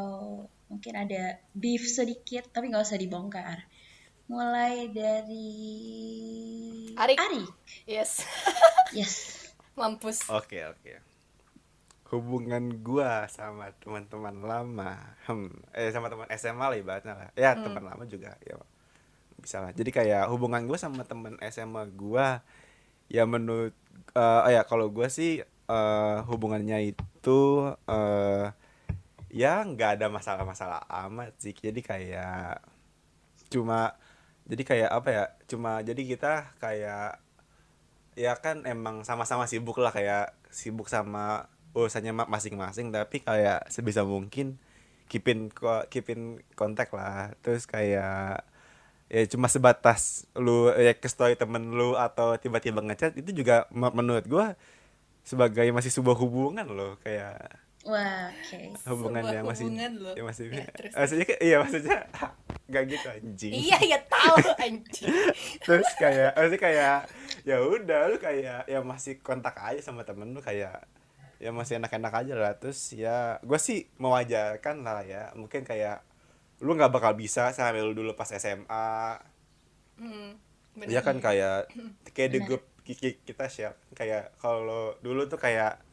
mungkin ada beef sedikit, tapi nggak usah dibongkar. Mulai dari Arik. Arik. Yes. Yes. Mampus. Oke. Hubungan gua sama teman-teman lama, sama teman SMA lah ibaratnya lah. Ya teman lama juga ya bisa lah. Jadi kayak hubungan gua sama teman SMA gua, ya menurut ya kalau gua sih hubungannya itu ya nggak ada masalah-masalah amat sih. Jadi kayak cuma jadi kayak apa ya, cuma jadi kita kayak ya kan emang sama-sama sibuk lah, kayak sibuk sama urusannya masing-masing, tapi kayak sebisa mungkin keepin kontak lah. Terus kayak ya cuma sebatas lu ya ke story temen lu atau tiba-tiba ngechat, itu juga menurut gua sebagai masih sebuah hubungan loh. Kayak Wah, oke. hubungan Sebuah yang masih hubungan loh. ya masih Ya, terus. maksudnya iya maksudnya gak gitu anjing. Iya, ya tahu anjing. Terus kayak maksudnya kayak ya udah lu kayak ya masih kontak aja sama temen lu, kayak ya masih enak-enak aja lah. Terus ya gue sih mewajarkan lah ya, mungkin kayak lu nggak bakal bisa sama lu dulu pas SMA Bener. ya kan, kayak di Benar. grup kita share kayak kalau dulu tuh kayak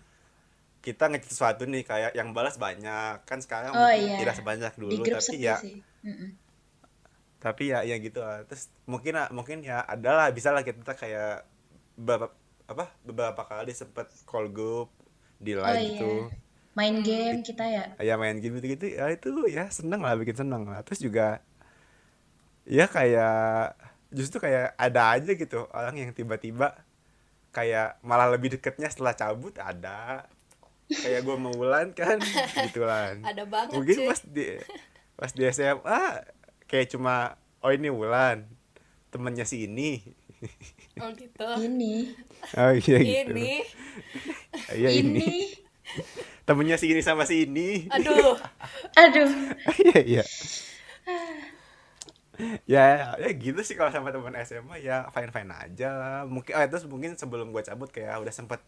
kita ngechat sesuatu nih kayak yang balas banyak kan, sekarang Oh mungkin iya, tidak sebanyak di dulu, grup tapi sepi ya sih. Mm-mm. ya gitu lah. Terus mungkin ya adalah bisa lah kita kayak beberapa kali sempet call group di Oh line iya, gitu, main game kita ya. ya main game gitu ya, itu ya seneng lah, bikin seneng lah. Terus juga ya kayak justru kayak ada aja gitu orang yang tiba-tiba kayak malah lebih deketnya setelah cabut ada. Kayak gue mau Wulan kan gitulan, Ada banget mungkin cuy. pas di SMA kayak cuma oh ini Wulan temennya si ini. Oh gitu. Ini, Oh iya gitu. Ini. Iya ini ini, temennya si ini sama si ini. Aduh. aduh, Iya iya. Ya gitu sih kalau sama teman SMA, ya fine aja lah. Mungkin terus mungkin sebelum gue cabut kayak udah sempet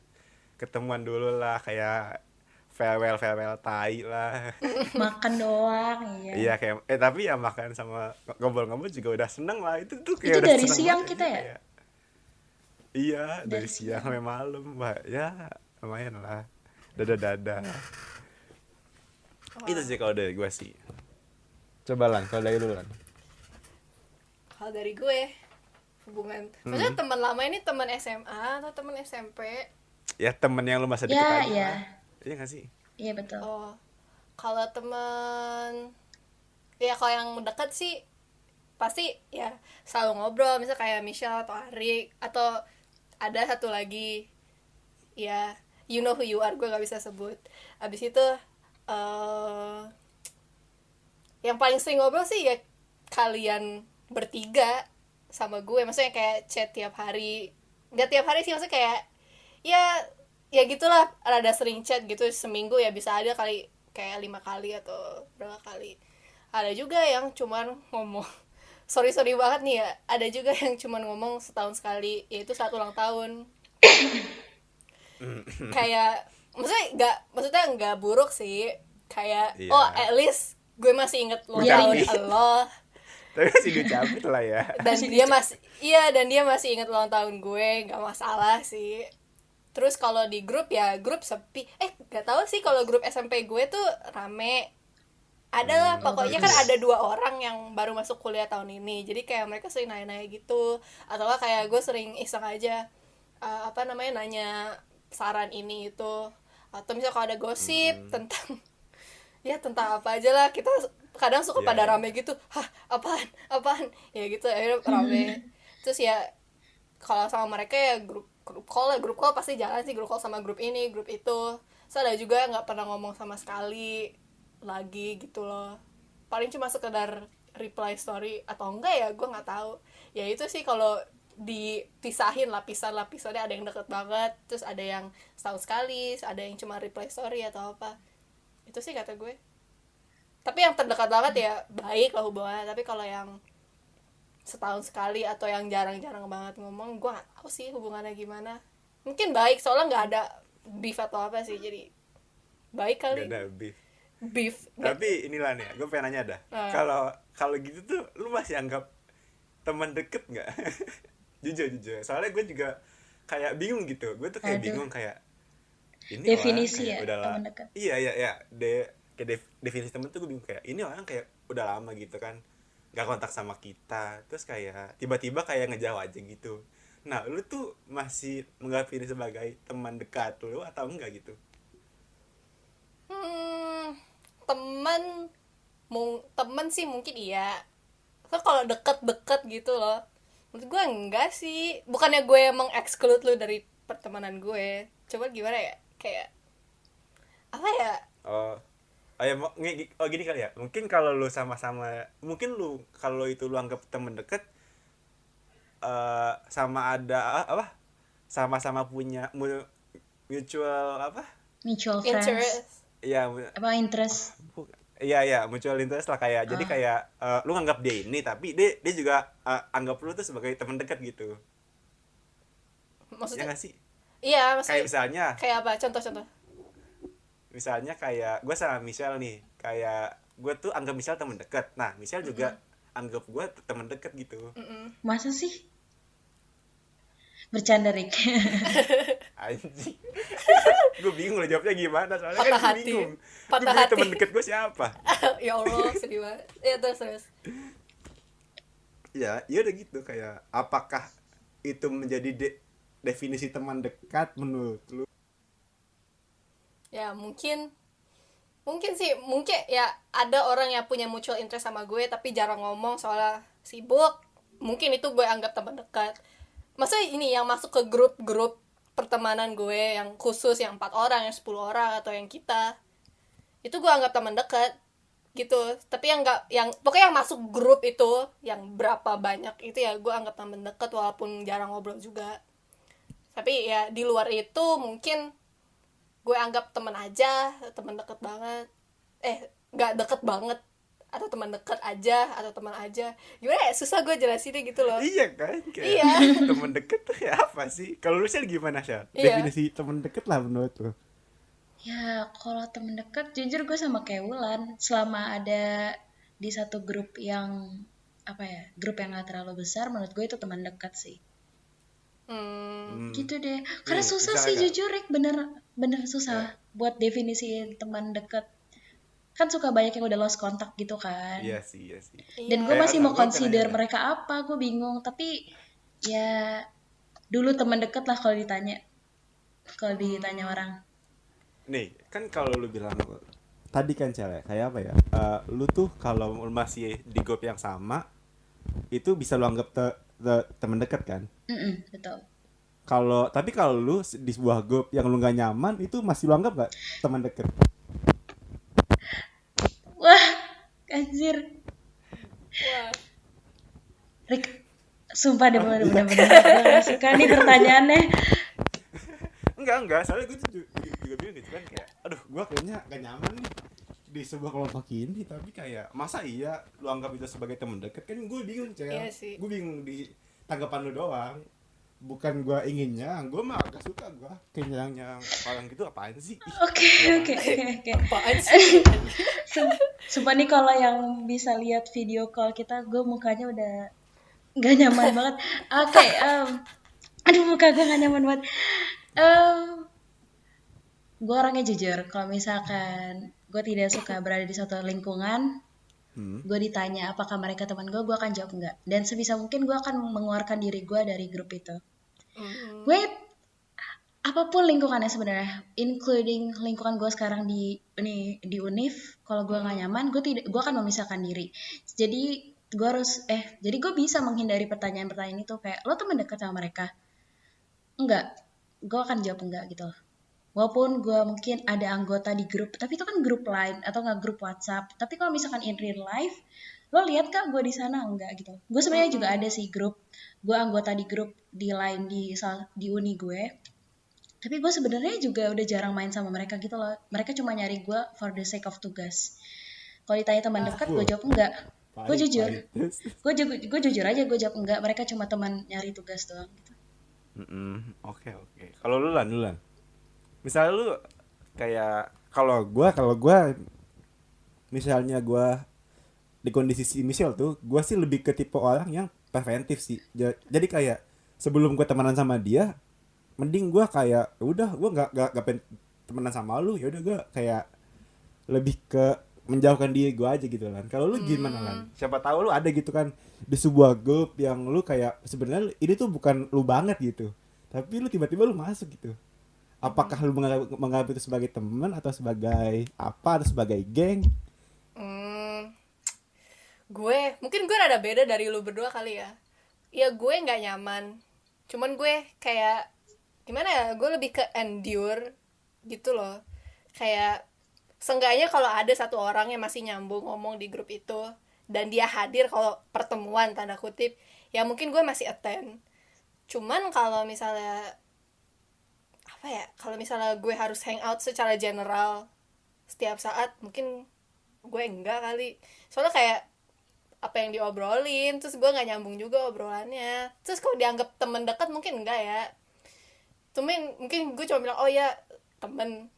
ketemuan dulu lah, kayak farewell tai lah. makan doang, iya. Iya kayak tapi ya makan sama ngobrol-ngobrol juga udah seneng lah. Itu tuh Itu kayak udah dari seneng siang banget kita aja, ya? kayak iya dari Dari siang siang. sampai malam, Mbak. Ya lumayan lah. Dadah. Itu sih kalau dari gue sih. Coba Lan, kalau dari lu Lan. Kalau dari gue hubungan, maksudnya teman lama ini teman SMA atau teman SMP? Ya temen yang lu masa deket Ya, aja ya. lah. Iya gak sih? Iya betul. Oh, kalau teman, ya kalau yang dekat sih pasti ya selalu ngobrol, misal kayak Michelle atau Arik, atau ada satu lagi ya you know who you are, gue gak bisa sebut. Abis itu eh yang paling sering ngobrol sih ya kalian bertiga sama gue, maksudnya kayak chat tiap hari, nggak tiap hari sih, maksudnya kayak ya gitulah, rada sering chat gitu, seminggu ya bisa ada kali kayak 5 kali atau berapa kali. Ada juga yang cuman ngomong sorry banget nih ya, ada juga yang cuman ngomong setahun sekali, yaitu saat ulang tahun. Kayak maksudnya nggak buruk sih, kayak Iya. oh at least gue masih inget ulang Iya, tahun iya. lo, Tapi masih dicabut lah ya. dan dia masih inget ulang tahun gue, nggak masalah sih. Terus kalau di grup ya grup sepi, nggak tahu sih, kalau grup SMP gue tuh rame, ada lah pokoknya kan ada 2 orang yang baru masuk kuliah tahun ini, jadi kayak mereka sering nanya-nanya gitu, atau nggak kayak gue sering iseng aja nanya saran ini itu, atau misal kalau ada gosip tentang tentang apa aja lah, kita kadang suka Iya, pada iya. rame gitu, apaan ya gitu, akhirnya rame. Terus ya kalau sama mereka ya grup call pasti jalan sih, grup call sama grup ini grup itu. Terus ada juga yang nggak pernah ngomong sama sekali lagi gitu loh, paling cuma sekedar reply story atau enggak ya gue nggak tahu. Ya itu sih kalau dipisahin lapisannya, ada yang deket banget, terus ada yang setahun sekali, ada yang cuma reply story atau apa. Itu sih kata gue. Tapi yang terdekat banget ya baik lah hubungannya, tapi kalau yang setahun sekali atau yang jarang-jarang banget ngomong, gue nggak tahu sih hubungannya gimana. Mungkin baik soalnya nggak ada beef atau apa sih, jadi baik kali. Gak ada beef. Beef. Tapi inilah nih, gue pengen nanya dah. Kalau gitu tuh lu masih anggap teman deket nggak? jujur. Soalnya gue juga kayak bingung gitu. Gue tuh kayak Aduh. bingung kayak ini Definisi orang kayak ya, udah teman dekat. Iya. Definisi temen tuh gue bingung, kayak ini orang kayak udah lama gitu kan gak kontak sama kita, terus kayak tiba-tiba kayak ngejauh aja gitu. Nah, lu tuh masih menganggap ini sebagai teman dekat lu atau enggak gitu? Temen sih mungkin iya. So, kalau deket gitu loh, menurut gue enggak sih. Bukannya gue meng-exclude lu dari pertemanan gue, coba gimana ya, kayak apa ya, Gini kali ya. Mungkin kalau lu sama-sama, mungkin lu kalau itu lu anggap teman dekat, sama ada apa? Sama-sama punya mutual apa? Mutual friends. interest. Iya, Apa interest? iya, mutual interest lah, kayak jadi kayak lu nganggap dia ini, tapi dia juga anggap lu tuh sebagai teman dekat gitu. Ya Maksudnya nggak sih? iya, Kayak maksudnya misalnya kayak apa, contoh. kayak gue sama Michelle nih, kayak gue tuh anggap Michelle teman dekat, nah Michelle juga anggap gue teman dekat gitu. Masa sih? Bercanda, Rick. Anjing. Gue bingung lah jawabnya gimana, soalnya Patah kan gue hati. bingung. Patah Gue hati. teman dekat gue siapa? Ya Allah, sedih banget. Ya terus. Ya udah gitu, kayak apakah itu menjadi definisi teman dekat menurut lu? Ya mungkin ya ada orang yang punya mutual interest sama gue tapi jarang ngomong soalnya sibuk, mungkin itu gue anggap teman dekat. Maksudnya ini yang masuk ke grup pertemanan gue yang khusus, yang 4 orang, yang 10 orang, atau yang kita, itu gue anggap teman dekat gitu. Tapi pokoknya yang masuk grup itu, yang berapa banyak itu ya gue anggap teman dekat walaupun jarang ngobrol juga. Tapi ya di luar itu mungkin gue anggap teman aja, teman deket banget, nggak deket banget, atau teman deket aja, atau teman aja. Gimana ya, susah gue jelasinnya gitu loh. Iya kan, kayak Iya. teman dekat tuh ya apa sih? Kalau lu sih gimana sih? Iya. Definisi teman dekat lah menurut lu? Ya, kalau temen deket, jujur gue sama kayak Wulan. Selama ada di satu grup yang, grup yang gak terlalu besar, menurut gue itu teman dekat sih. Gitu deh. Karena Nih, susah misalnya sih Kak. jujur, Rick. Bener susah buat definisiin teman dekat. Kan suka banyak yang udah lost kontak gitu kan. Iya sih. Dan gue Kayak masih apa? mau Gue pengen consider nanya. mereka apa, gue bingung. Tapi ya dulu teman deket lah kalau ditanya. Kalau ditanya orang. Nih, kan kalau lu bilang tadi kan Cel, kayak apa ya? Lu tuh kalau masih di grup yang sama, itu bisa lu anggap teman dekat kan? Betul. Tapi kalau lu di sebuah grup yang lu gak nyaman, itu masih lu anggap gak teman dekat? Anjir. Wah. Rick, sumpah deh bener-bener gue gak suka nih pertanyaannya. Enggak, soalnya gue tuh juga bingung gitu kan, kayak aduh gue kayaknya gak nyaman nih di sebuah kelompok ini, tapi kayak masa iya lu anggap itu sebagai teman dekat, kan gue bingung Iya sih. gue bingung di tanggapan lu doang, bukan gue inginnya, gue mah gak suka gue kayaknya yang orang gitu apaan sih. Oke. Apaan sih? Sumpah nih kalau yang bisa lihat video call kita, gue mukanya udah gak nyaman banget. Oke, aduh muka gue gak nyaman banget. Gue orangnya jujur, kalau misalkan gue tidak suka berada di suatu lingkungan, gue ditanya apakah mereka teman gue akan jawab enggak. Dan sebisa mungkin gue akan mengeluarkan diri gue dari grup itu. Gue apapun lingkungannya sebenarnya, including lingkungan gue sekarang di Univ, kalau gue nggak nyaman, gue akan memisahkan diri. Jadi gue bisa menghindari pertanyaan-pertanyaan itu, kayak lo teman dekat sama mereka? Enggak, gue akan jawab enggak gitu loh. Walaupun gue mungkin ada anggota di grup, tapi itu kan grup lain atau nggak grup WhatsApp. Tapi kalau misalkan in real life, lo lihat kak gue di sana enggak gitu. Gue sebenarnya juga ada sih grup, gue anggota di grup di lain di uni gue. Tapi gue sebenarnya juga udah jarang main sama mereka gitu loh. Mereka cuma nyari gue for the sake of tugas. Kalau ditanya teman dekat, gue jawab enggak. Gue jujur, gue jujur aja gue jawab enggak. Mereka cuma teman nyari tugas doang gitu. Oke. Kalau lu Lan, misalnya lu kayak kalau gue misalnya gue di kondisi si Michelle tuh, gue sih lebih ke tipe orang yang preventif sih. Jadi kayak sebelum gue temenan sama dia, mending gue kayak udah gue nggak pengen temenan sama lu, ya udah gue kayak lebih ke menjauhkan diri gue aja gitu kan. Kalau lu gimana Lan? Siapa tahu lu ada gitu kan di sebuah grup yang lu kayak sebenarnya ini tuh bukan lu banget gitu, tapi lu tiba-tiba lu masuk gitu. Apakah lu menganggap itu sebagai teman atau sebagai apa, atau sebagai geng? Mungkin gue rada beda dari lu berdua kali ya. Ya gue nggak nyaman. Cuman gue kayak gimana ya? Gue lebih ke endure gitu loh. Kayak seenggaknya kalau ada satu orang yang masih nyambung ngomong di grup itu dan dia hadir kalau pertemuan tanda kutip, ya mungkin gue masih attend. Cuman kalau misalnya kalau misalnya gue harus hangout secara general setiap saat, mungkin gue enggak kali. Soalnya kayak apa yang diobrolin, terus gue nggak nyambung juga obrolannya. Terus kalau dianggap temen dekat mungkin enggak ya. Mungkin gue cuma bilang oh ya temen.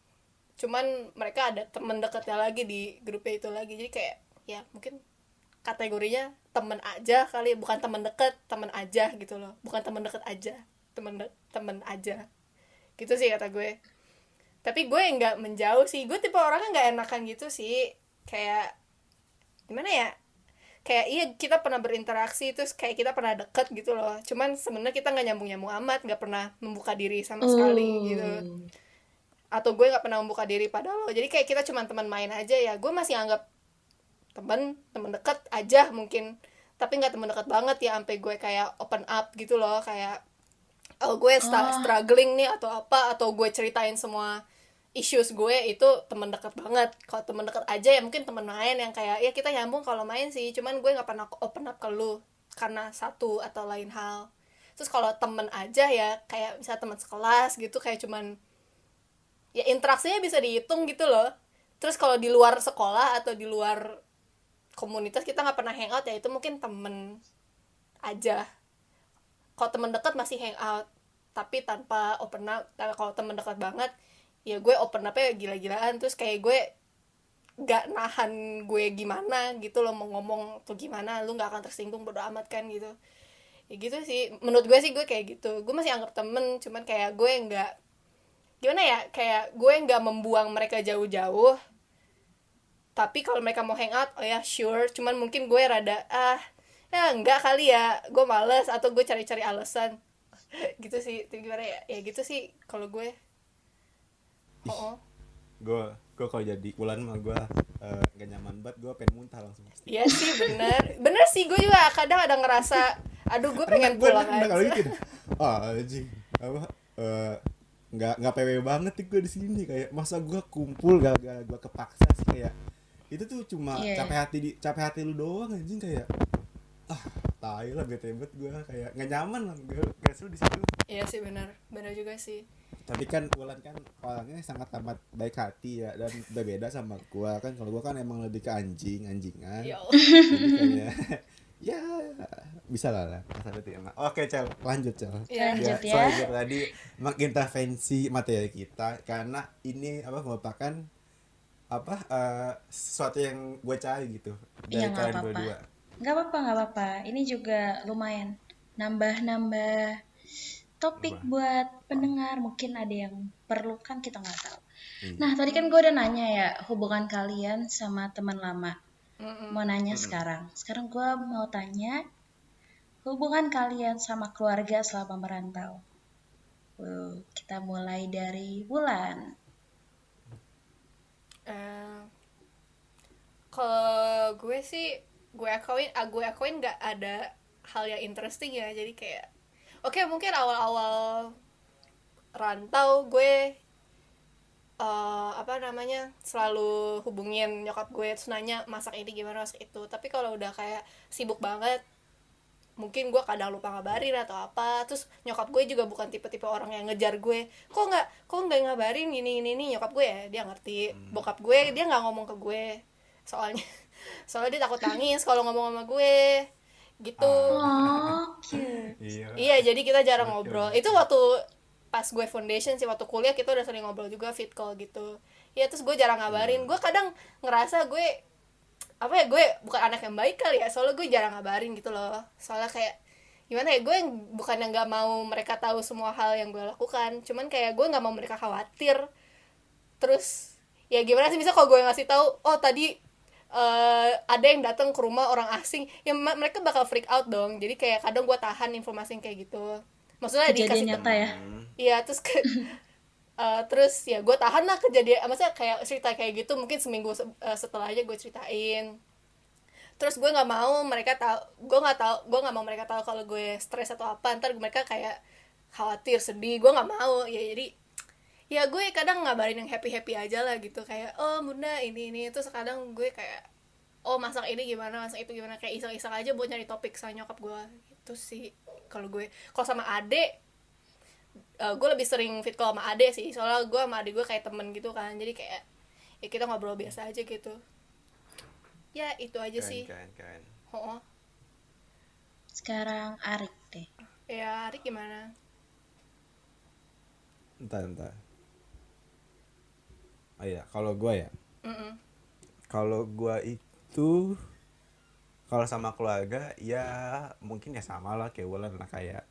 Cuman mereka ada temen dekatnya lagi di grupnya itu lagi. Jadi kayak ya mungkin kategorinya temen aja kali, bukan temen dekat, temen aja gitu loh. Bukan temen dekat aja, temen aja. Gitu sih kata gue. Tapi gue nggak menjauh sih, gue tipe orangnya nggak enakan gitu sih. Kayak gimana ya, kayak iya kita pernah berinteraksi, terus kayak kita pernah deket gitu loh, cuman sebenarnya kita nggak nyambung amat, nggak pernah membuka diri sama sekali gitu. Atau gue nggak pernah membuka diri pada lo, jadi kayak kita cuma teman main aja. Ya gue masih anggap teman deket aja mungkin, tapi nggak teman dekat banget ya sampai gue kayak open up gitu loh, kayak gue struggling nih atau apa, atau gue ceritain semua issues gue, itu teman dekat banget. Kalau teman dekat aja ya mungkin teman main yang kayak ya kita nyambung kalau main sih, cuman gue nggak pernah open up ke lu karena satu atau lain hal. Terus kalau teman aja ya kayak misalnya teman sekelas gitu, kayak cuman ya interaksinya bisa dihitung gitu loh. Terus kalau di luar sekolah atau di luar komunitas kita nggak pernah hangout, ya itu mungkin temen aja. Kalau temen dekat masih hangout tapi tanpa open up. Kalau temen dekat banget ya gue open up-nya gila-gilaan, terus kayak gue gak nahan gue gimana gitu loh, mau ngomong tuh gimana, lu gak akan tersinggung, bodo amat kan gitu. Ya gitu sih, menurut gue sih gue kayak gitu. Gue masih anggap temen, cuman kayak gue gak gimana ya, kayak gue gak membuang mereka jauh-jauh. Tapi kalau mereka mau hangout, oh ya sure, cuman mungkin gue rada ya enggak kali ya, gue males atau gue cari-cari alasan gitu sih. Tapi gimana ya gitu sih kalau gue. Gue kalau jadi Ulan mah gue gak nyaman banget, gue pengen muntah langsung. Iya sih bener sih, gue juga kadang ada ngerasa aduh gue pengen pulang aja. Kalau gitu anjing apa nggak PW banget nih gue di sini, kayak masa gue kumpul gak gue kepaksa sih, kayak itu tuh cuma Iya. capek hati lu doang anjing, kayak tai lah, bete banget gue, kayak nggak nyaman lah gak seru di situ. Iya sih, benar juga sih. Tapi kan Wulan kan orangnya sangat amat baik hati ya, dan berbeda sama gua kan. Kalau gua kan emang lebih ke anjingan. Ya Allah. Jadi kayak ya bisa lah asal itu ya. Oke Cel, lanjut Cel. Lanjut ya. Soalnya gua tadi mengintervensi materi kita karena ini merupakan sesuatu yang gue cari gitu dari Iya, nggak kalian apa-apa. berdua. Nggak apa-apa. Ini juga lumayan nambah topik buat pendengar. Mungkin ada yang perlu, kan kita nggak tahu. Nah, tadi kan gue udah nanya ya hubungan kalian sama teman lama. Mau nanya sekarang. Sekarang gue mau tanya hubungan kalian sama keluarga selama merantau. Kita mulai dari Wulan. Kalau gue sih gue akuin nggak ada hal yang interesting ya, jadi kayak oke, mungkin awal-awal rantau gue selalu hubungin nyokap gue terus nanya masak ini gimana, masak itu. Tapi kalau udah kayak sibuk banget, mungkin gue kadang lupa ngabarin atau apa. Terus nyokap gue juga bukan tipe-tipe orang yang ngejar gue, kok nggak ngabarin gini nyokap gue ya dia ngerti. Bokap gue dia nggak ngomong ke gue soalnya dia takut nangis kalau ngomong sama gue gitu. Oh, cute. Iya, jadi kita jarang ngobrol. Itu waktu pas gue foundation sih, waktu kuliah kita udah sering ngobrol juga, fit call gitu ya. Terus gue jarang ngabarin. Gue kadang ngerasa gue gue bukan anak yang baik kali ya, soalnya gue jarang ngabarin gitu loh. Soalnya kayak gimana ya, gue bukan yang nggak mau mereka tahu semua hal yang gue lakukan, cuman kayak gue nggak mau mereka khawatir. Terus ya gimana sih, bisa kalau gue ngasih tahu tadi ada yang datang ke rumah orang asing, ya mereka bakal freak out dong. Jadi kayak kadang gue tahan informasi yang kayak gitu, maksudnya Kejadian dikasih nyata ya. iya. Terus terus ya gue tahan lah kejadian, maksudnya kayak cerita kayak gitu mungkin seminggu setelahnya gue ceritain. Terus gue nggak mau mereka tahu, gue nggak mau mereka tahu kalau gue stres atau apa, ntar mereka kayak khawatir, sedih, gue nggak mau ya. Jadi ya gue kadang ngabarin yang happy aja lah gitu, kayak bunda ini. Terus kadang gue kayak masak ini gimana, masak itu gimana, kayak iseng-iseng aja buat nyari topik sama nyokap gue gitu sih. Kalau sama adek, gue lebih sering fit call sama adek sih, soalnya gue sama adek gue kayak temen gitu kan. Jadi kayak ya kita ngobrol biasa aja gitu ya, itu aja sih. Keren. Sekarang Arik deh. Ya, Arik gimana? Entah. Oh iya, kalau gue ya. Kalau gue itu kalau sama keluarga ya mungkin ya sama lah kayak Wulan lah, kayak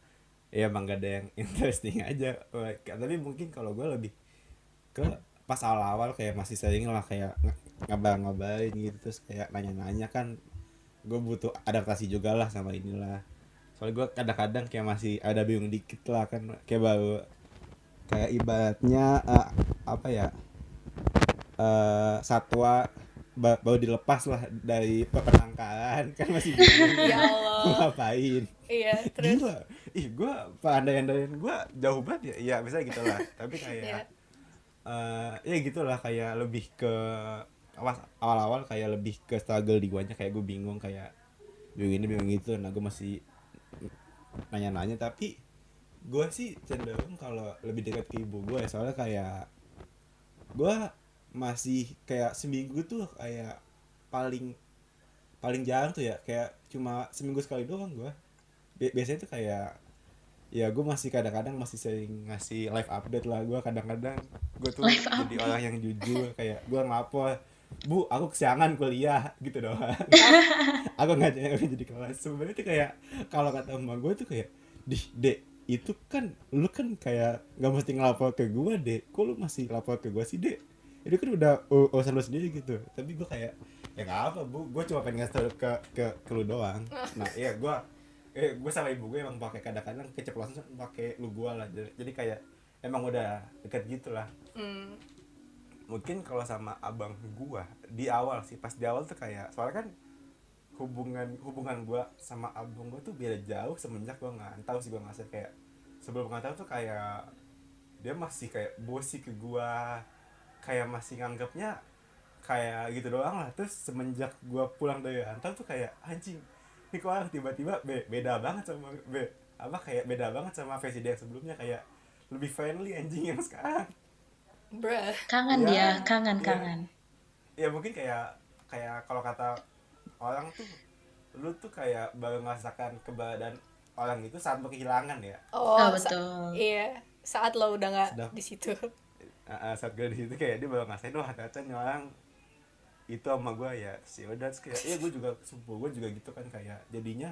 ya emang gak ada yang interesting aja. Tapi mungkin kalau gue lebih ke pas awal-awal kayak masih sering lah kayak ngabarin gitu, terus kayak nanya-nanya kan. Gue butuh adaptasi juga lah sama inilah. Soalnya gue kadang-kadang kayak masih ada bingung dikit lah kan, kayak baru kayak ibaratnya satwa baru dilepas lah dari penangkaran kan, masih bingung Ya Allah. mau ngapain. Iya, terus Gila, gue pandai-pandaian gue jauh banget ya bisa gitu lah. Tapi kayak ya gitulah, kayak lebih ke awal-awal kayak lebih ke struggle di guanya, kayak gue bingung kayak bingung gitu. Nah gue masih nanya-nanya, tapi gue sih cenderung kalau lebih dekat ke ibu gue ya, soalnya kayak gue masih kayak seminggu tuh kayak paling jarang tuh ya, kayak cuma seminggu sekali doang gue. Biasanya tuh kayak ya gue masih kadang-kadang masih sering ngasih live update lah. Gue kadang-kadang gue tuh Live jadi orang yang jujur, kayak gue ngelapor, bu aku kesiangan kuliah gitu doang. Aku nggak jadi kelas. Sebenarnya tuh kayak kalau kata emak gue tuh kayak, dek itu kan lu kan kayak nggak mesti ngelapor ke gue dek, kok lu masih lapor ke gue sih dek, itu kan udah urusan lu sendiri gitu. Tapi gue kayak ya nggak apa bu, gue cuma pengen ngasih tau ke lu doang. Nah iya gue sama ibu gue emang pakai kadang-kadang keceplosan pakai lu gue lah, jadi kayak emang udah deket gitu lah. Mungkin kalau sama abang gue di awal sih, pas di awal tuh kayak soalnya kan hubungan gue sama abang gue tuh beda jauh semenjak gue ngantau sih. Gue ngerasa kayak sebelum ngantau tuh kayak dia masih kayak bosi ke gue, kayak masih nganggapnya kayak gitu doang lah. Terus semenjak gue pulang dari rantau tuh kayak anjing, ini kok orang tiba-tiba beda banget sama kayak beda banget sama versi dia yang sebelumnya, kayak lebih friendly anjing yang sekarang. Bruh. Kangen Ya, dia, ya. kangen. Ya mungkin kayak kalau kata orang tuh, lu tuh kayak baru merasakan keberadaan orang itu saat lu kehilangan ya. Oh, Betul. iya, saat lo udah nggak Sedap. di situ. Saat gue di situ kayak dia baru ngerasain, wah ternyata nih orang itu sama gue ya. Sih udah, terus kayak iya gue juga, sepupu gue juga gitu kan, kayak jadinya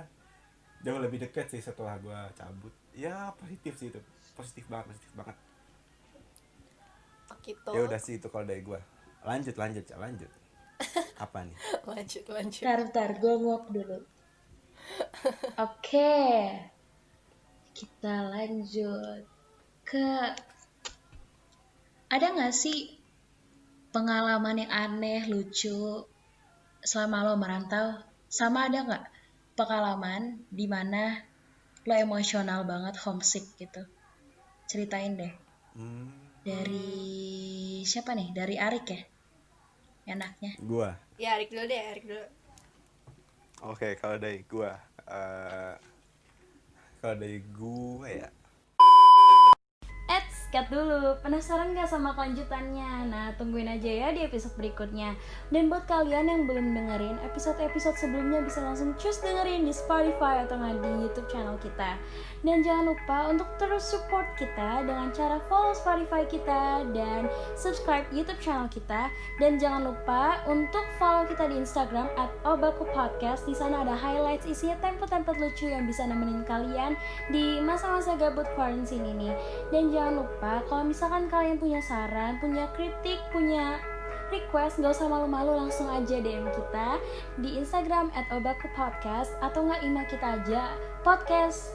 jauh lebih dekat sih setelah gue cabut. Ya positif sih itu, positif banget. Gitu. Ya udah sih itu kalau dari gue. Lanjut. Apa nih? lanjut. Bentar, gue nguap dulu. Oke, kita lanjut ke, ada nggak sih pengalaman yang aneh, lucu selama lo merantau? Sama ada nggak pengalaman di mana lo emosional banget, homesick gitu? Ceritain deh. Dari siapa nih? Dari Arik ya? Enaknya. Gue. Ya, Erik dulu deh. Oke, kalau dari gue ya. Cut dulu, penasaran gak sama kelanjutannya? Nah, tungguin aja ya di episode berikutnya. Dan buat kalian yang belum dengerin episode-episode sebelumnya, bisa langsung cus dengerin di Spotify atau nggak di YouTube channel kita. Dan jangan lupa untuk terus support kita dengan cara follow Spotify kita dan subscribe YouTube channel kita. Dan jangan lupa untuk follow kita di Instagram @obakupodcast. Di sana ada highlights isinya template-template lucu yang bisa nemenin kalian di masa-masa gabut quarantine ini. Dan jangan lupa kalau misalkan kalian punya saran, punya kritik, punya request, gak usah malu-malu, langsung aja DM kita di Instagram @obakupodcast atau nggak email kita aja podcast